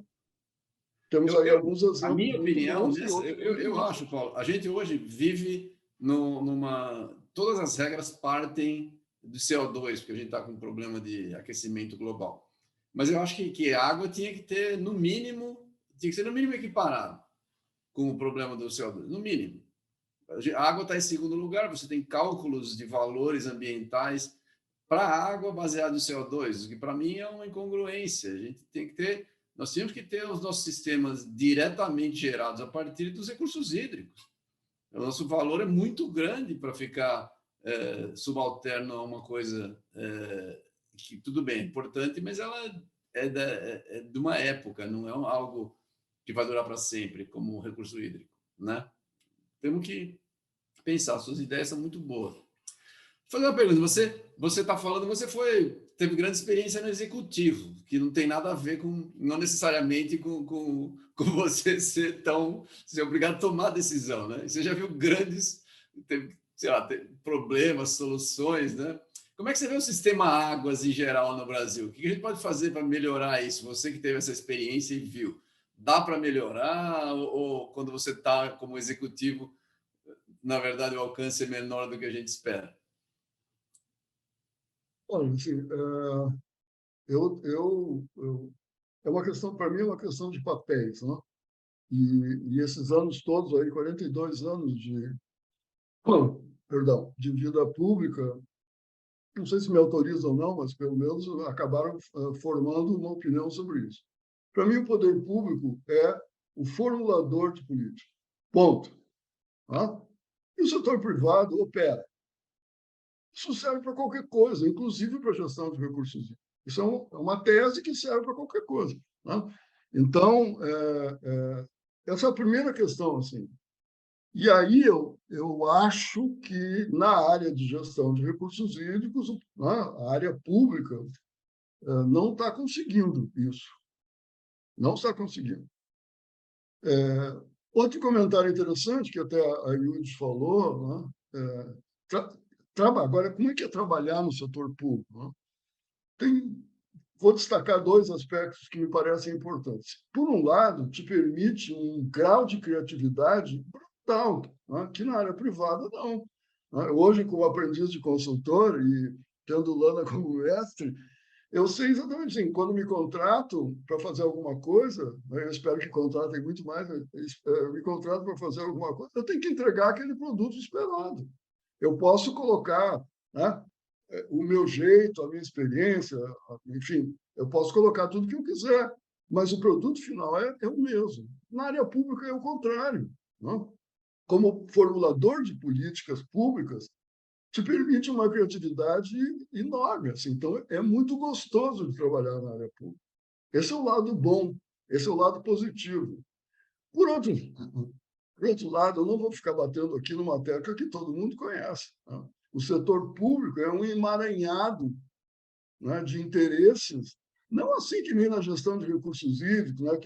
Temos aí alguns A exemplos minha muito opinião, bons e outros eu acho, Paulo, a gente hoje vive numa... Todas as regras partem do CO2, porque a gente está com um problema de aquecimento global. Mas eu acho que a água tinha que ter, no mínimo, tinha que ser no mínimo equiparado com o problema do CO2, no mínimo. A água está em segundo lugar, você tem cálculos de valores ambientais para a água baseado no CO2, o que para mim é uma incongruência. A gente tem que ter, nós temos que ter os nossos sistemas diretamente gerados a partir dos recursos hídricos. O nosso valor é muito grande para ficar subalterno a uma coisa que, tudo bem, é importante, mas ela é de uma época, não é algo que vai durar para sempre, como o recurso hídrico, né? Temos que pensar, suas ideias são muito boas. Vou fazer uma pergunta, você está falando, teve grande experiência no executivo, que não tem nada a ver com, não necessariamente com você ser obrigado a tomar decisão, né? Você já viu sei lá, problemas, soluções, né? Como é que você vê o sistema águas em geral no Brasil? O que a gente pode fazer para melhorar isso? Você que teve essa experiência e viu, dá para melhorar ou quando você está como executivo, na verdade, o alcance é menor do que a gente espera? Olha, assim, é uma questão, para mim, é uma questão de papéis, né? E esses anos todos aí, 42 anos perdão, de vida pública, não sei se me autorizam ou não, mas pelo menos acabaram formando uma opinião sobre isso. Para mim, o poder público é o formulador de política. Ponto. Tá? E o setor privado opera. Isso serve para qualquer coisa, inclusive para a gestão de recursos hídricos. Isso é uma tese que serve para qualquer coisa. Né? Então, essa é a primeira questão. Assim. E aí eu acho que na área de gestão de recursos hídricos, né, a área pública não está conseguindo isso. Não está conseguindo. Outro comentário interessante, que até a Yudis falou, né, agora, como é que é trabalhar no setor público? Né? Vou destacar dois aspectos que me parecem importantes. Por um lado, te permite um grau de criatividade brutal, né, que na área privada não. Né? Hoje, como aprendiz de consultor e tendo Lana como mestre, eu sei exatamente assim, quando me contrato para fazer alguma coisa, né, eu espero que contratem muito mais, me contrato para fazer alguma coisa, eu tenho que entregar aquele produto esperado. Eu posso colocar, né, o meu jeito, a minha experiência, enfim, eu posso colocar tudo que eu quiser, mas o produto final é o mesmo. Na área pública é o contrário. Não? Como formulador de políticas públicas, te permite uma criatividade enorme. Assim. Então, é muito gostoso de trabalhar na área pública. Esse é o lado bom, esse é o lado positivo. Por outro lado, eu não vou ficar batendo aqui numa tecla que todo mundo conhece. Né? O setor público é um emaranhado, né, de interesses, não assim que nem na gestão de recursos hídricos, né,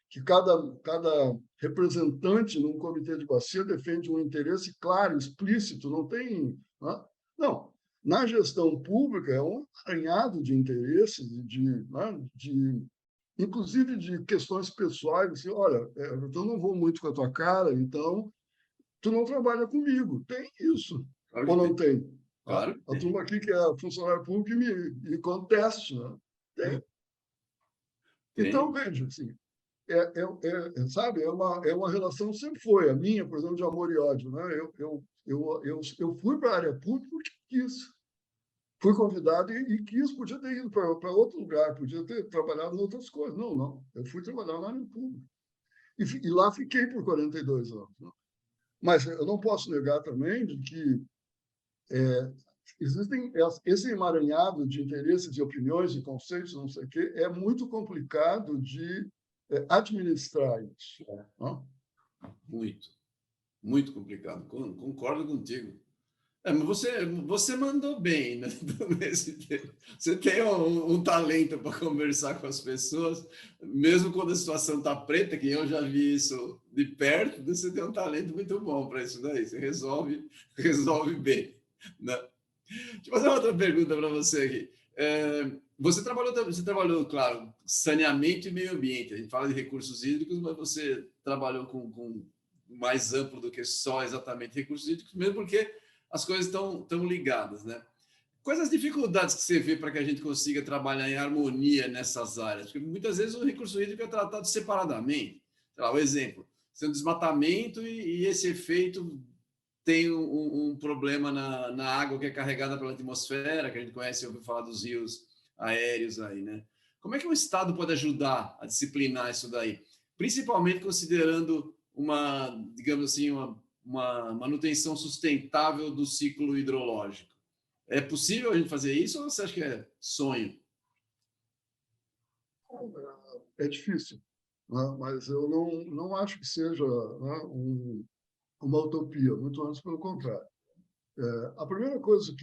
que cada representante num comitê de bacia defende um interesse claro, explícito, não tem. Né? Não. Na gestão pública é um emaranhado de interesses, inclusive de questões pessoais. Assim, olha, eu não vou muito com a tua cara, então tu não trabalha comigo. Tem isso. Claro Ou que não tem. tem? Tá? Claro que A tem. turma aqui que é funcionário público me conteste. Né? Tem. Então, Tem. veja, assim, sabe, é uma relação, sempre foi, a minha, por exemplo, de amor e ódio. Né? Eu fui para a área pública porque quis. Fui convidado e quis, podia ter ido para outro lugar, podia ter trabalhado em outras coisas. Não, não. Eu fui trabalhar na área pública. E lá fiquei por 42 anos. Né? Mas eu não posso negar também de que existem esse emaranhado de interesses e opiniões e conceitos, não sei o quê, é muito complicado de administrar isso. Né? Muito. Muito complicado. Concordo contigo. Mas você mandou bem, né? Você tem um talento para conversar com as pessoas, mesmo quando a situação está preta, que eu já vi isso de perto, você tem um talento muito bom para isso daí. Você resolve bem. Né? Deixa eu fazer uma outra pergunta para você aqui. Você trabalhou, claro, saneamento e meio ambiente. A gente fala de recursos hídricos, mas você trabalhou com mais amplo do que só exatamente recursos hídricos, mesmo porque as coisas estão ligadas, né? Quais as dificuldades que você vê para que a gente consiga trabalhar em harmonia nessas áreas? Porque muitas vezes o recurso hídrico é tratado separadamente. Sei lá, o exemplo, sendo desmatamento e esse efeito tem um problema na água que é carregada pela atmosfera, que a gente conhece, ouviu falar dos rios aéreos aí, né? Como é que o Estado pode ajudar a disciplinar isso daí? Principalmente considerando digamos assim, uma manutenção sustentável do ciclo hidrológico. É possível a gente fazer isso ou você acha que é sonho? É difícil, né? Mas eu não acho que seja, né, uma utopia, muito antes pelo contrário. A primeira coisa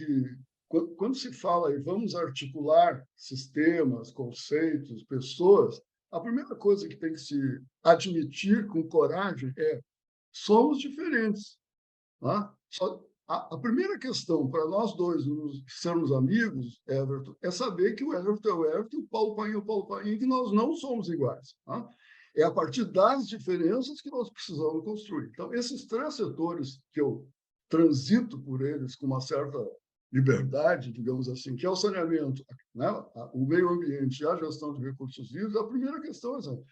quando se fala em vamos articular sistemas, conceitos, pessoas, a primeira coisa que tem que se admitir com coragem é somos diferentes. Tá? A primeira questão para nós dois sermos amigos, Everton, é saber que o Everton é o Everton, o Paulo Paim é o Paulo Paim, que nós não somos iguais. Tá? É a partir das diferenças que nós precisamos construir. Então, esses três setores que eu transito por eles com uma certa liberdade, digamos assim, que é o saneamento, né? O meio ambiente e a gestão de recursos hídricos, a primeira questão é essa.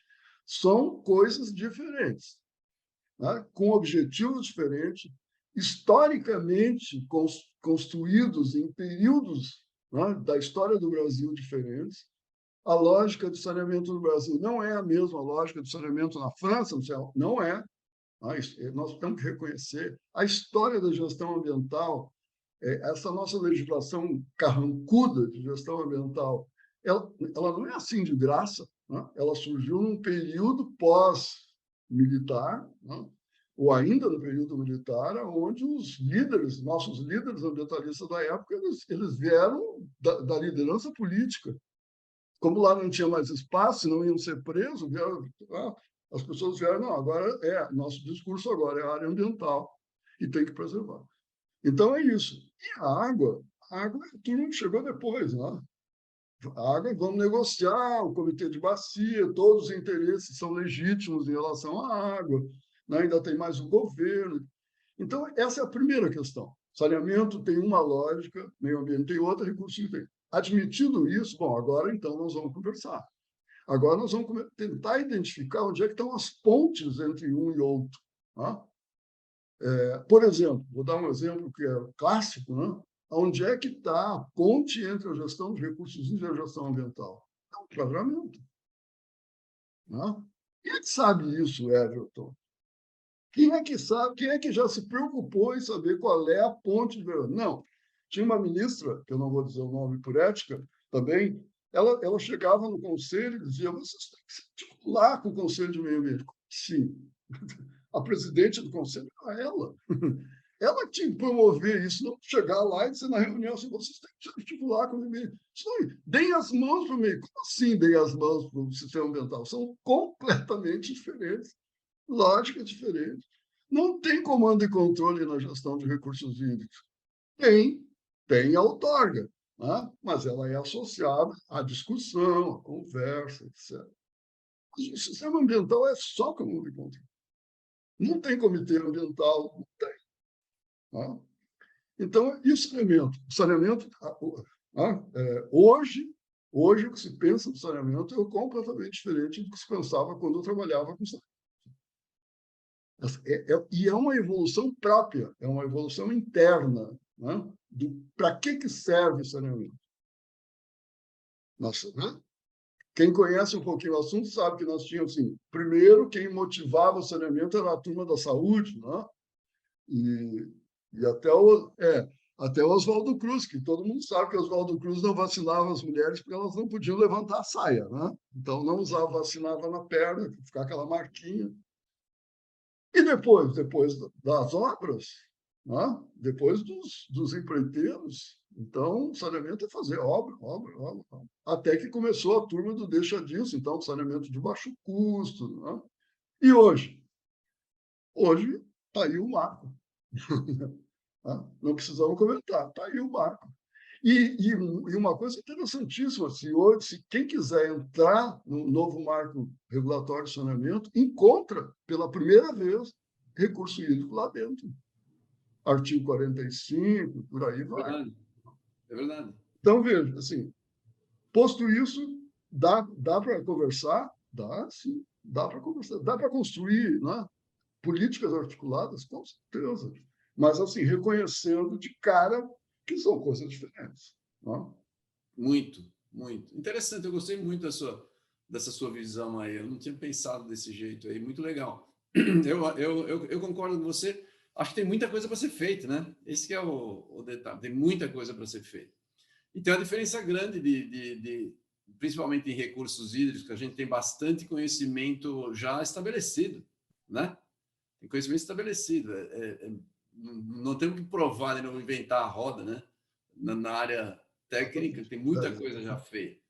São coisas diferentes, né? Com objetivos diferentes, historicamente construídos em períodos, né, da história do Brasil diferentes. A lógica de saneamento no Brasil não é a mesma lógica de saneamento na França, não é. Nós temos que reconhecer a história da gestão ambiental, essa nossa legislação carrancuda de gestão ambiental, ela não é assim de graça, né? Ela surgiu num período pós-militar, né? Ou ainda no período militar, onde os líderes, nossos líderes ambientalistas da época, eles vieram da liderança política. Como lá não tinha mais espaço, não iam ser presos, as pessoas vieram, não, agora nosso discurso agora é a área ambiental e tem que preservar. Então é isso. E a água tudo chegou depois, né? A água, vamos negociar, o comitê de bacia, todos os interesses são legítimos em relação à água, né? Ainda tem mais o governo. Então, essa é a primeira questão. Saneamento tem uma lógica, meio ambiente tem outra, recurso tem. Admitido isso, bom, agora então nós vamos conversar. Agora nós vamos tentar identificar onde é que estão as pontes entre um e outro. Tá? Por exemplo, vou dar um exemplo que é clássico, né? Onde é que está a ponte entre a gestão de recursos e a gestão ambiental? É o planejamento. Né? Quem é que sabe isso, Everton? Quem é que sabe? Quem é que já se preocupou em saber qual é a ponte de verão? Não. Tinha uma ministra, que eu não vou dizer o nome por ética, também, ela chegava no conselho e dizia: vocês têm que se articular com o Conselho de Meio Ambiente. Sim. A presidente do conselho era ela. Ela tinha que promover isso, não chegar lá e dizer na reunião assim: vocês têm que se articular com o meio. Deem as mãos para o meio. Como assim deem as mãos para o sistema ambiental? São completamente diferentes, lógica diferente. Não tem comando e controle na gestão de recursos hídricos. Tem a outorga, né? Mas ela é associada à discussão, à conversa, etc. Mas o sistema ambiental é só comando e controle. Não tem comitê ambiental, não tem. Né? Então, e o saneamento? O saneamento, hoje, o que se pensa no saneamento é completamente diferente do que se pensava quando eu trabalhava com saneamento. E é uma evolução própria, é uma evolução interna, né? Para que serve o saneamento? Nossa, né? Quem conhece um pouquinho o assunto sabe que nós tínhamos, assim, primeiro, quem motivava o saneamento era a turma da saúde, né? E até o Oswaldo Cruz, que todo mundo sabe que o Oswaldo Cruz não vacinava as mulheres porque elas não podiam levantar a saia, né? Então, não vacinava na perna, ficar aquela marquinha. E depois das obras, né? Depois dos empreiteiros, então, o saneamento é fazer obra. Até que começou a turma do deixa disso, então, saneamento de baixo custo. Né? E hoje? Hoje está aí o marco. Não precisamos comentar, está aí o marco. E uma coisa interessantíssima, se quem quiser entrar no novo marco regulatório de saneamento, encontra, pela primeira vez, recurso hídrico lá dentro. Artigo 45, por aí vai. É verdade. Então, veja, assim, posto isso, dá para conversar? Dá, sim, dá para conversar. Dá para construir, né? Políticas articuladas, com certeza. Mas, assim, reconhecendo de cara que são coisas diferentes. Né? Muito, muito. Interessante, eu gostei muito dessa sua visão aí. Eu não tinha pensado desse jeito aí, muito legal. Eu concordo com você. Acho que tem muita coisa para ser feita, né? Esse que é o detalhe. Tem muita coisa para ser feita. E tem uma diferença grande principalmente em recursos hídricos, que a gente tem bastante conhecimento já estabelecido, né? Tem conhecimento estabelecido. Não temos que provar, não inventar a roda, né? Na área técnica, tem muita coisa já feita.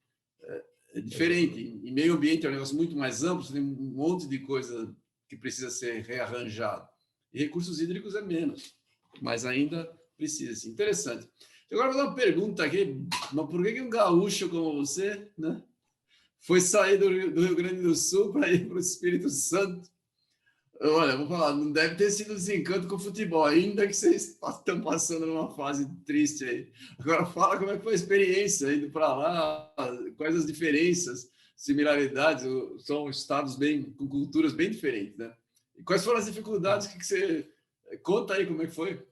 É diferente. Em meio ambiente é um negócio muito mais amplo, tem um monte de coisa que precisa ser rearranjado. E recursos hídricos é menos, mas ainda precisa. Interessante. Agora vou dar uma pergunta aqui, mas por que um gaúcho como você, né, foi sair do Rio Grande do Sul para ir para o Espírito Santo? Olha, vou falar, não deve ter sido desencanto com o futebol, ainda que vocês estão passando numa fase triste aí. Agora fala como é que foi a experiência indo para lá, quais as diferenças, similaridades, são estados bem, com culturas bem diferentes, né? E quais foram as dificuldades que você... Conta aí como é que foi.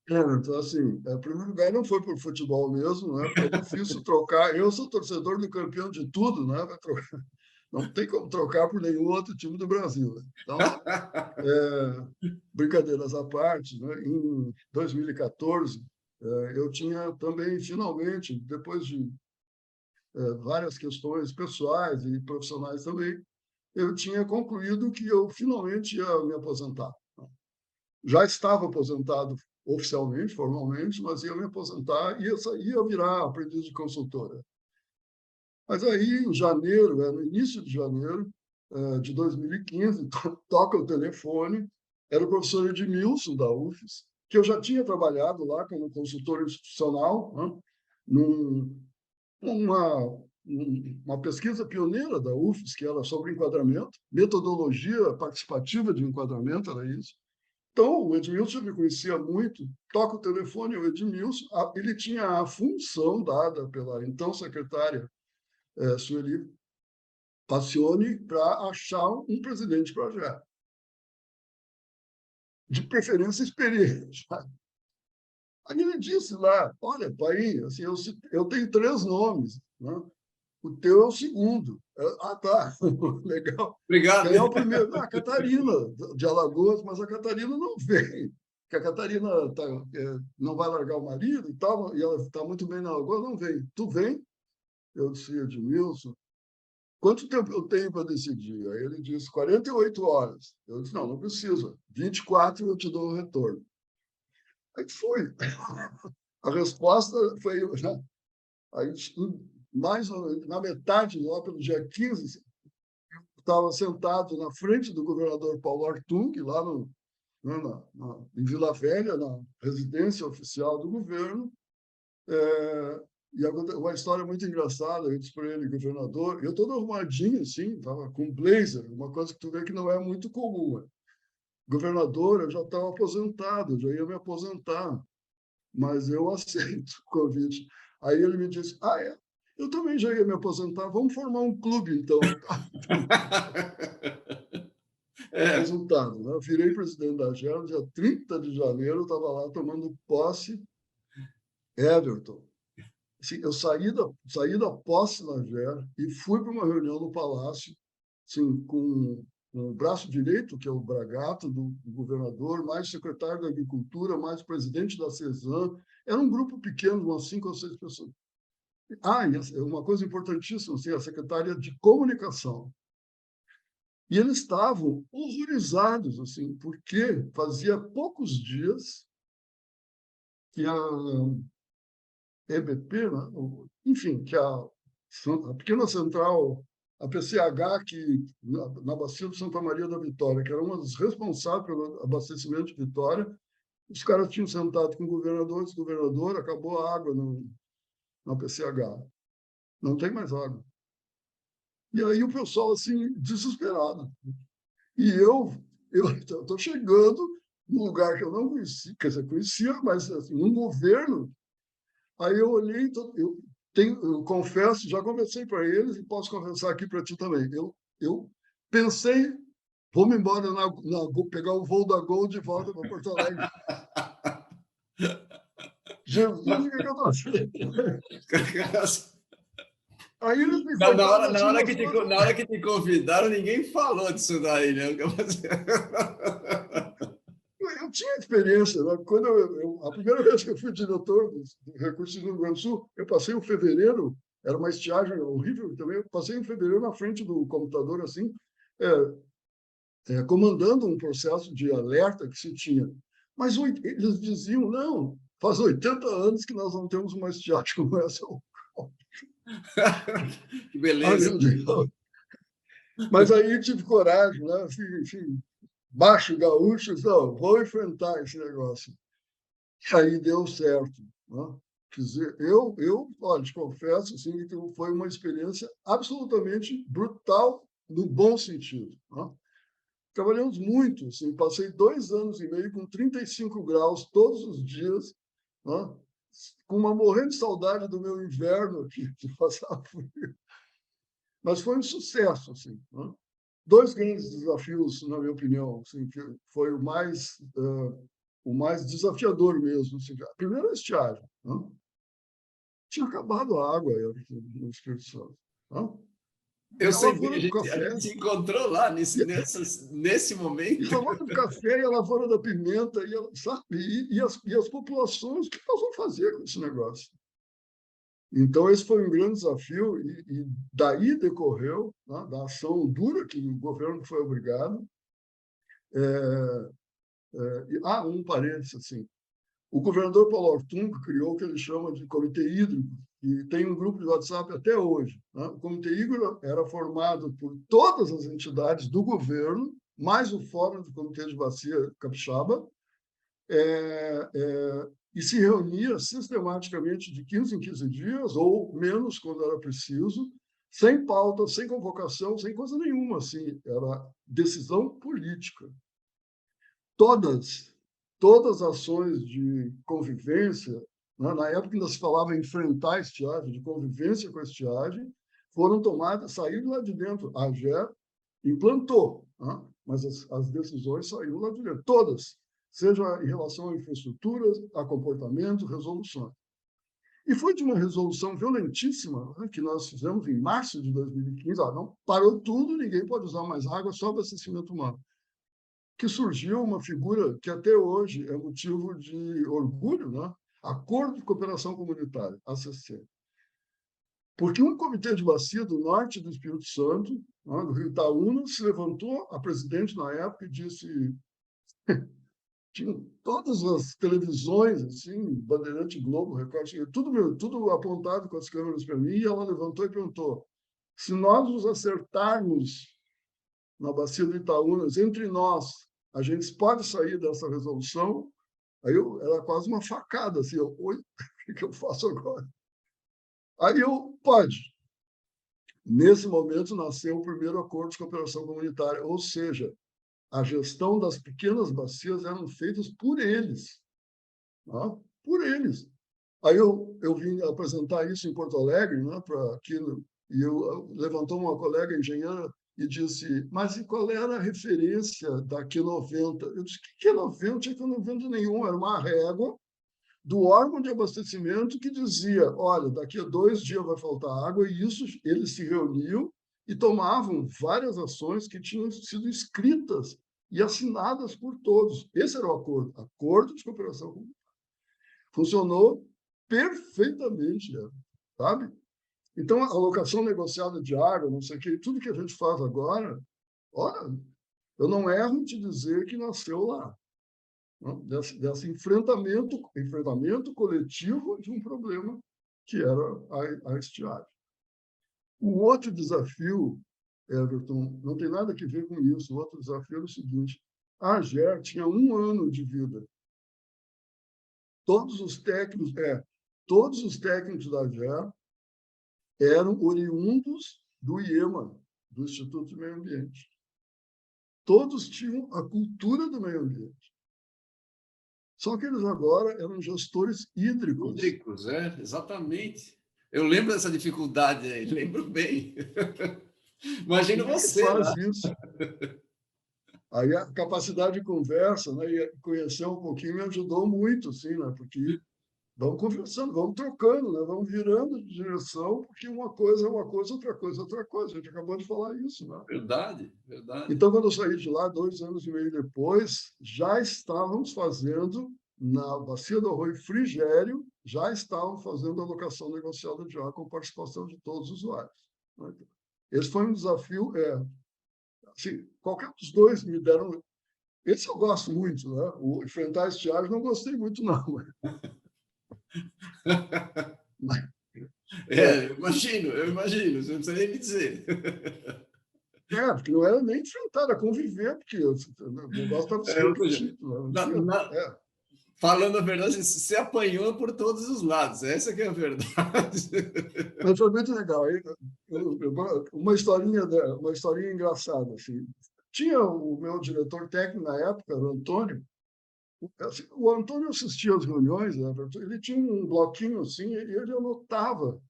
Então, assim, em primeiro lugar, não foi por futebol mesmo, né? Porque é difícil trocar. Eu sou torcedor do campeão de tudo, né? Não tem como trocar por nenhum outro time do Brasil, né? Então, brincadeiras à parte, né? Em 2014, eu tinha também, finalmente, depois de várias questões pessoais e profissionais também, eu tinha concluído que eu finalmente ia me aposentar. Já estava aposentado oficialmente, formalmente, mas ia me aposentar e ia virar aprendiz de consultora. Mas aí, em janeiro, no início de janeiro de 2015, toca o telefone, era o professor Edmilson, da UFES, que eu já tinha trabalhado lá como consultor institucional, né, numa uma pesquisa pioneira da UFES, que era sobre enquadramento, metodologia participativa de enquadramento, era isso. Então, o Edmilson me conhecia muito, toca o telefone, o Edmilson, ele tinha a função dada pela então secretária Sueli Passione para achar um presidente de projeto, de preferência experiente. Aí ele disse lá, olha, pai, assim, eu tenho 3 nomes, né? O teu é o segundo. Ah, tá, legal. Obrigado. Quem é o primeiro? Ah, a Catarina, de Alagoas, mas a Catarina não vem, porque a Catarina não vai largar o marido e tal, e ela está muito bem na Alagoas, não vem. Tu vem? Eu disse, Edmilson, quanto tempo eu tenho para decidir? Aí ele disse, 48 horas. Eu disse, não precisa, 24 eu te dou o retorno. Aí foi. A resposta foi, aí, mais na metade, lá pelo dia 15, estava sentado na frente do governador Paulo Artung, lá em Vila Velha, na residência oficial do governo. E uma história muito engraçada, eu disse para ele, governador, eu todo arrumadinho assim, estava com blazer, uma coisa que tu vê que não é muito comum. Governador, eu já estava aposentado, eu já ia me aposentar, mas eu aceito o convite. Aí ele me disse, eu também já ia me aposentar, vamos formar um clube, então. Resultado, né? Eu virei presidente da GER, dia 30 de janeiro, eu estava lá tomando posse, Everton. Assim, eu saí da posse na GER e fui para uma reunião no Palácio, assim, com o braço direito, que é o Bragato, do governador, mais secretário da Agricultura, mais presidente da CESAM. Era um grupo pequeno, umas 5 ou 6 pessoas. E uma coisa importantíssima, assim, a secretária de Comunicação. E eles estavam horrorizados, assim, porque fazia poucos dias que a EBP, né? Enfim, que a pequena central, a PCH, que na bacia de Santa Maria da Vitória, que era uma das responsáveis pelo abastecimento de Vitória, os caras tinham sentado com o governador, disse, governador, acabou a água na PCH. Não tem mais água. E aí o pessoal, assim, desesperado. E eu estou chegando num lugar que eu não conhecia, quer dizer, conhecia, mas assim, num governo. Aí eu olhei, eu confesso, já conversei para eles e posso confessar aqui para ti também. Eu pensei, vou-me embora pegar o voo da Gol de volta para Porto Alegre. Jesus, o que eu estou fazendo? Aí eles me contaram assim umas coisas. Na hora que te convidaram, ninguém falou disso daí, né? Eu tinha experiência, né? Quando a primeira vez que eu fui diretor do Recursos do Rio Grande do Sul, eu passei um fevereiro, era uma estiagem horrível também, eu passei um fevereiro na frente do computador, assim, comandando um processo de alerta que se tinha. Mas eles diziam, não, faz 80 anos que nós não temos uma estiagem como essa. Que beleza. Meu Deus. Mas aí tive coragem, né? Enfim, baixo gaúcho, não, vou enfrentar esse negócio. E aí deu certo. Né? Quer dizer, olha, te confesso assim, que foi uma experiência absolutamente brutal, no bom sentido. Né? trabalhamos muito. Assim, passei 2 anos e meio com 35 graus todos os dias, né? Com uma morrendo de saudade do meu inverno aqui, de passar frio. Mas foi um sucesso. Assim, né? 2 grandes desafios, na minha opinião, assim, que foi o mais desafiador mesmo. Assim. Primeiro, a estiagem. Né? Tinha acabado a água no Espírito Santo. Né? E Eu a sei bem, lavoura do a café. gente se encontrou lá nesse E a momento. lavoura do café e a lavoura da pimenta, sabe? E as populações, o que nós vamos fazer com esse negócio? Então, esse foi um grande desafio, e daí decorreu, né, da ação dura que o governo foi obrigado. Um parênteses, assim, o governador Paulo Artung criou o que ele chama de Comitê Hídrico, e tem um grupo de WhatsApp até hoje. Né? O Comitê Hídrico era formado por todas as entidades do governo, mais o Fórum do Comitê de Bacia Capixaba, e se reunia sistematicamente de 15 em 15 dias, ou menos quando era preciso, sem pauta, sem convocação, sem coisa nenhuma. Assim, era decisão política. Todas as ações de convivência, né, na época ainda se falava em enfrentar a estiagem, de convivência com a estiagem, foram tomadas, saíram lá de dentro. A AGE implantou, né, mas as decisões saíram lá de dentro, todas, seja em relação a infraestruturas, a comportamento, resoluções. E foi de uma resolução violentíssima, né, que nós fizemos em março de 2015. Não, parou tudo, ninguém pode usar mais água, só abastecimento humano. Que surgiu uma figura que até hoje é motivo de orgulho, né? Acordo de Cooperação Comunitária, ACC. Porque um comitê de bacia do norte do Espírito Santo, né, do Rio Itaúna, se levantou, a presidente na época, e disse... Tinha todas as televisões, assim, Bandeirante, Globo, Record, tudo apontado com as câmeras para mim, e ela levantou e perguntou: se nós nos acertarmos na bacia do Itaúna, entre nós, a gente pode sair dessa resolução? Aí era quase uma facada, assim, oi, o que eu faço agora? Aí pode. Nesse momento nasceu o primeiro acordo de cooperação comunitária, ou seja, a gestão das pequenas bacias eram feitas por eles. Tá? Por eles. Aí eu vim apresentar isso em Porto Alegre, né, e levantou uma colega engenheira e disse: mas e qual era a referência da Q90? Eu disse: que Q90? Não tinha Q90 nenhum, era uma régua do órgão de abastecimento que dizia: olha, daqui a 2 dias vai faltar água, e isso eles se reuniam e tomavam várias ações que tinham sido escritas e assinadas por todos. Esse era o acordo de cooperação comunitária. Funcionou perfeitamente, sabe? Então, a alocação negociada de água, não sei o quê, tudo que a gente faz agora, olha, eu não erro em te dizer que nasceu lá, né? Desse enfrentamento coletivo de um problema que era a estiagem. O outro desafio, Everton, não tem nada a ver com isso. O outro desafio é o seguinte: a AGER tinha 1 ano de vida. Todos os técnicos da AGER eram oriundos do IEMA, do Instituto de Meio Ambiente. Todos tinham a cultura do meio ambiente. Só que eles agora eram gestores hídricos. Hídricos, exatamente. Eu lembro dessa dificuldade aí, lembro bem. Imagina você faz lá. Isso. Aí a capacidade de conversa, né, e conhecer um pouquinho me ajudou muito, assim, né, porque vamos conversando, vamos trocando, né, vamos virando de direção, porque uma coisa é uma coisa, outra coisa é outra coisa. A gente acabou de falar isso, né? Verdade, verdade. Então, quando eu saí de lá, 2 anos e meio depois, já estávamos fazendo, na Bacia do Arroio Frigério, já estavam fazendo a alocação negociada de água com participação de todos os usuários. Né? Esse foi um desafio. Assim, qualquer dos dois me deram. Esse eu gosto muito, né? O enfrentar a estiagem não gostei muito, não. Mas, eu imagino, você não precisa nem me dizer. porque não era nem enfrentar, era conviver, porque o negócio estava se repetindo. Falando a verdade, você apanhou por todos os lados, essa que é a verdade. Mas foi muito legal. Uma historinha engraçada. Assim. tinha o meu diretor técnico na época, era o Antônio. Assim, o Antônio assistia às reuniões, né, ele tinha um bloquinho assim, e ele anotava.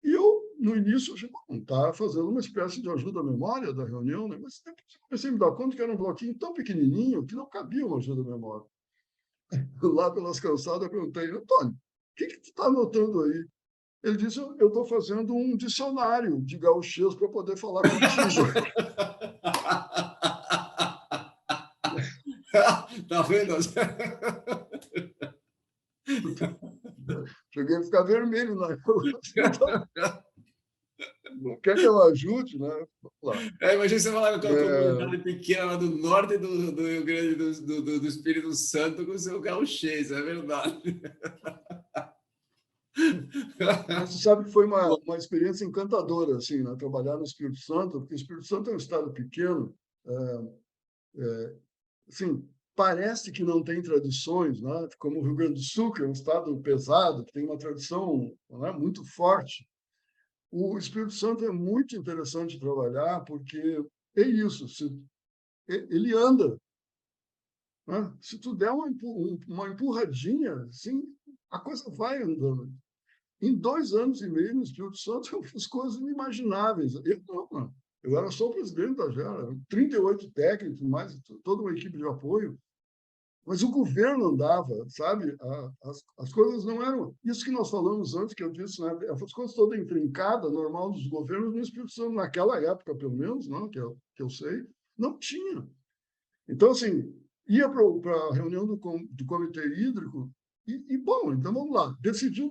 E eu, no início, achei, bom, está fazendo uma espécie de ajuda à memória da reunião, né? Mas depois eu comecei a me dar conta que era um bloquinho tão pequenininho que não cabia uma ajuda à memória. Lá pelas calçadas, eu perguntei, Antônio, o que tu está anotando aí? Ele disse, eu estou fazendo um dicionário de gauchês para poder falar contigo. Tá vendo? Cheguei a ficar vermelho na rua. Então, não quer que eu ajude, né? Vamos lá. Imagina você falar com a É, comunidade pequena lá do norte do Rio Grande do Espírito Santo com o seu gauchês, é verdade. mas você sabe que foi uma experiência encantadora, assim, né? Trabalhar no Espírito Santo, porque o Espírito Santo é um estado pequeno, assim, parece que não tem tradições, né? Como o Rio Grande do Sul, que é um estado pesado, que tem uma tradição, né, muito forte. O Espírito Santo é muito interessante trabalhar, porque é isso, ele anda, né? Se tu der uma empurradinha, assim, a coisa vai andando. Em 2 anos e meio no Espírito Santo, eu fiz coisas inimagináveis. Eu não, mano. Eu era só o presidente da Gera, 38 técnicos, mais toda uma equipe de apoio, mas o governo andava, sabe? As coisas não eram. Isso que nós falamos antes, que eu disse, né? As coisas todas intrincadas, normal dos governos, no Espírito Santo, naquela época, pelo menos, não, que eu sei, não tinha. Então, assim, ia para a reunião do Comitê Hídrico bom, então vamos lá. Decidiu.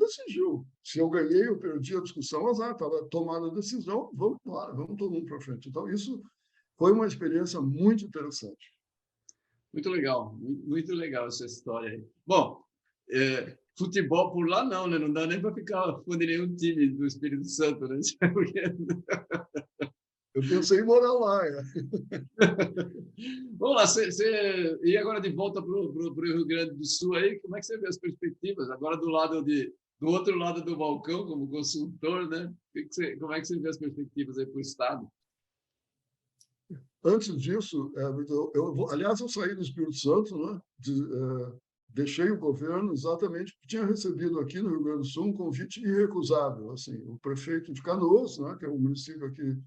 Se eu ganhei, eu perdi a discussão, azar, estava tomada a decisão, vamos embora, vamos todo mundo para frente. Então, isso foi uma experiência muito interessante. Muito legal, muito legal essa história aí. Bom, futebol por lá não, né? Não dá nem para ficar fã de nenhum time do Espírito Santo, né? Porque Eu pensei em morar lá. vamos lá, e agora de volta para o Rio Grande do Sul aí, como é que você vê as perspectivas? Agora do outro lado do balcão, como consultor, né? Como é que você vê as perspectivas aí para o Estado? Antes disso, aliás, eu saí do Espírito Santo, né? Deixei o governo exatamente porque tinha recebido aqui no Rio Grande do Sul um convite irrecusável. Assim, o prefeito de Canoas, né? Que é um município aqui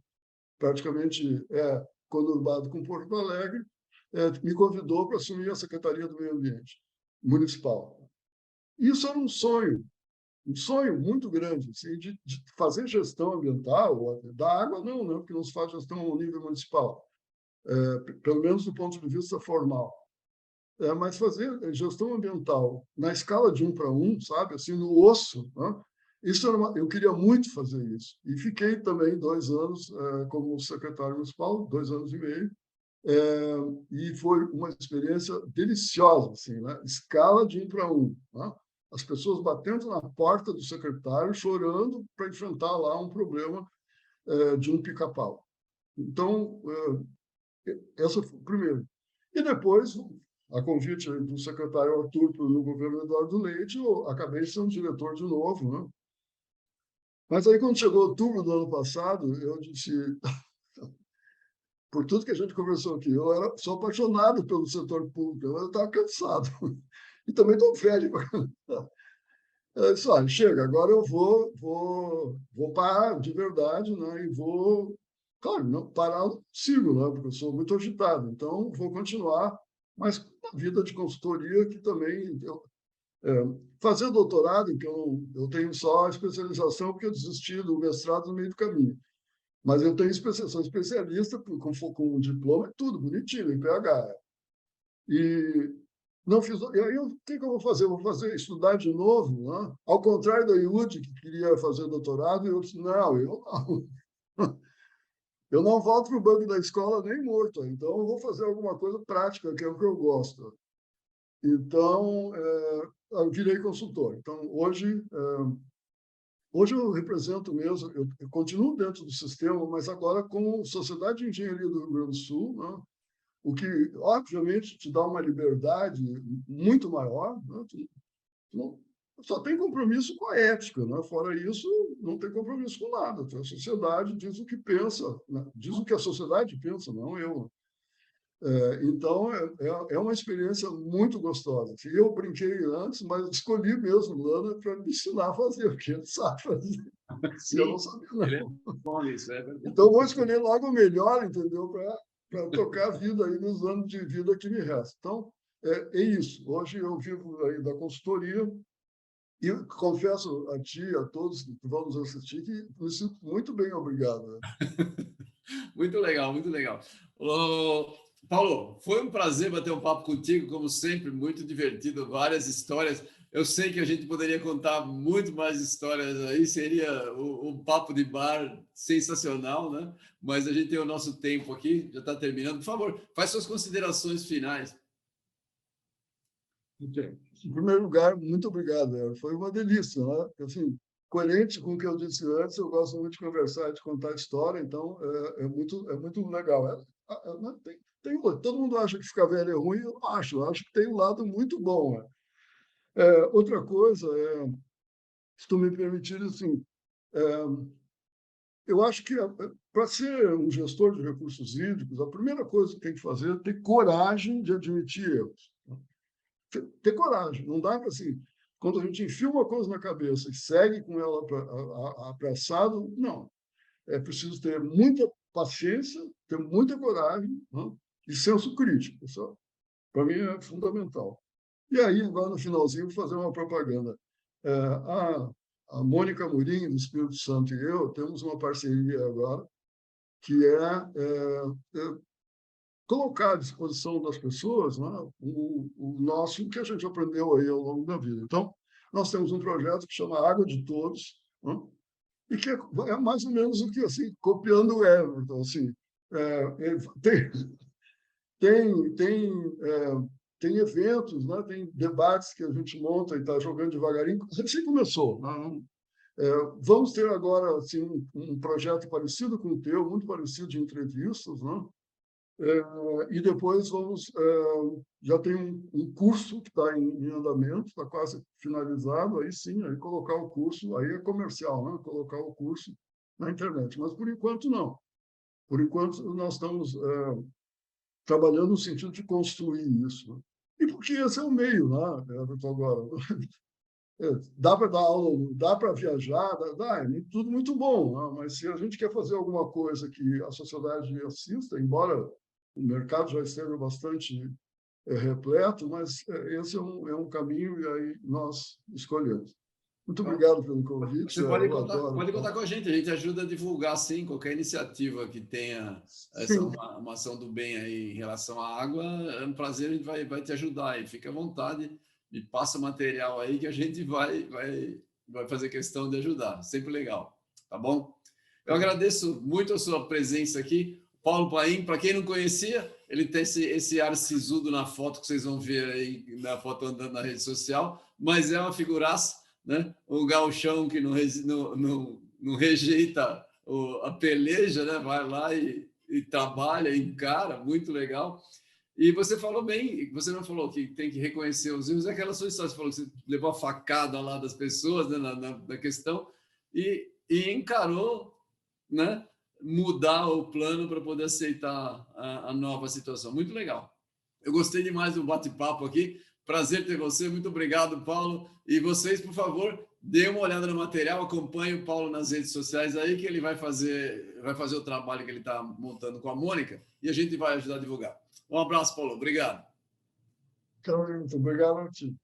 praticamente conurbado com Porto Alegre, me convidou para assumir a Secretaria do Meio Ambiente Municipal. Isso era um sonho muito grande, assim, de fazer gestão ambiental, da água não, né, porque não se faz gestão ao nível municipal, pelo menos do ponto de vista formal. Mas fazer gestão ambiental na escala de 1 para 1, sabe, assim, no osso, né? Isso eu queria muito fazer isso. E fiquei também 2 anos como secretário municipal, 2 anos e meio, e foi uma experiência deliciosa, assim, né? Escala de 1 para 1, né? As pessoas batendo na porta do secretário, chorando para enfrentar lá um problema de um pica-pau. Então, essa foi o primeiro. E depois, a convite do secretário Arthur no governo Eduardo Leite, eu acabei sendo diretor de novo, né? Mas aí, quando chegou outubro do ano passado, eu disse, por tudo que a gente conversou aqui, sou apaixonado pelo setor público, eu estava cansado. E também estou velho. Eu disse, olha, chega, agora eu vou parar de verdade, né? E vou, claro, não parar no sigo, né? Porque eu sou muito agitado. Então, vou continuar, mas na vida de consultoria, que também fazer doutorado, que eu tenho só a especialização, porque eu desisti do mestrado no meio do caminho. Mas eu tenho sou especialista com diploma, tudo bonitinho, em PH. E não fiz. E aí, o que eu vou fazer? Eu vou estudar de novo, né? Ao contrário da Iude, que queria fazer doutorado, eu disse: não, eu não. Eu não volto para o banco da escola nem morto, então eu vou fazer alguma coisa prática, que é o que eu gosto. Então, eu virei consultor. Então, hoje eu represento mesmo, eu continuo dentro do sistema, mas agora com Sociedade de Engenharia do Rio Grande do Sul, né? O que, obviamente, te dá uma liberdade muito maior. Né? Não, só tem compromisso com a ética, né? Fora isso, não tem compromisso com nada. A sociedade diz o que pensa, né? Diz o que a sociedade pensa, não eu. Então, é uma experiência muito gostosa. Assim, eu brinquei antes, mas escolhi mesmo Lana para me ensinar a fazer, porque ele sabe fazer. E eu não Sim, sabia, ele é não. bom nisso, é verdade. Então, vou escolher logo o melhor, entendeu? Para tocar a vida aí nos anos de vida que me restam. Então, é isso. Hoje eu vivo aí da consultoria e confesso a ti, a todos que vão nos assistir, que me sinto muito bem, obrigado. Né? Muito legal, muito legal. Ô, Paulo, foi um prazer bater um papo contigo, como sempre, muito divertido, várias histórias. Eu sei que a gente poderia contar muito mais histórias aí, seria um papo de bar sensacional, né? Mas a gente tem o nosso tempo aqui, já está terminando. Por favor, faz suas considerações finais. Ok. Em primeiro lugar, muito obrigado. Foi uma delícia, né? Assim, coerente com o que eu disse antes, eu gosto muito de conversar, de contar história, então é muito legal. Né, todo mundo acha que ficar velho é ruim, eu não acho. Eu acho que tem um lado muito bom. Né? Outra coisa, se tu me permitir, assim, é, eu acho que para ser um gestor de recursos hídricos, a primeira coisa que tem que fazer é ter coragem de admitir erros. Ter coragem. Não dá para assim, quando a gente enfia uma coisa na cabeça e segue com ela apressado, não. É preciso ter muita paciência, ter muita coragem, né? E senso crítico. Isso, para mim, é fundamental. E aí, agora no finalzinho, vou fazer uma propaganda. A Mônica Murim, do Espírito Santo, e eu temos uma parceria agora, que colocar à disposição das pessoas, né, o que a gente aprendeu aí ao longo da vida. Então, nós temos um projeto que chama Água de Todos, né, e que é mais ou menos o que, assim, copiando o Everton, assim, tem, tem eventos, né, tem debates que a gente monta e está jogando devagarinho, assim começou. Né, vamos ter agora assim, um projeto parecido com o teu, muito parecido de entrevistas, né? E depois já tem um curso que está em andamento, está quase finalizado, aí sim, aí colocar o curso, aí é comercial, né? Colocar o curso na internet. Mas, por enquanto, não. Por enquanto, nós estamos trabalhando no sentido de construir isso. Né? E porque esse é o meio, né? Agora. Dá para dar aula, dá para viajar, é tudo muito bom, né? Mas se a gente quer fazer alguma coisa que a sociedade assista, embora o mercado já esteja bastante repleto, mas esse é um caminho e aí nós escolhemos. Muito Então, obrigado pelo convite, você eu adoro. pode contar com a gente ajuda a divulgar, sim, qualquer iniciativa que tenha Sim, uma ação do bem aí em relação à água, é um prazer, a gente vai te ajudar aí, fica à vontade, me passa o material aí que a gente vai fazer questão de ajudar, sempre legal, tá bom? Eu agradeço muito a sua presença aqui, Paulo Paim, para quem não conhecia, ele tem esse ar sisudo na foto que vocês vão ver aí, na foto andando na rede social, mas é uma figuraça, né? Um gauchão que não rejeita a peleja, né? Vai lá e trabalha, encara, muito legal. E você falou bem, você não falou que tem que reconhecer os erros, é aquela sua história, você falou que você levou a facada lá das pessoas, né, na questão, e encarou, né, mudar o plano para poder aceitar a nova situação. Muito legal. Eu gostei demais do bate-papo aqui. Prazer ter você. Muito obrigado, Paulo. E vocês, por favor, dêem uma olhada no material, acompanhem o Paulo nas redes sociais aí, que ele vai fazer o trabalho que ele está montando com a Mônica e a gente vai ajudar a divulgar. Um abraço, Paulo. Obrigado. então, muito obrigado a ti.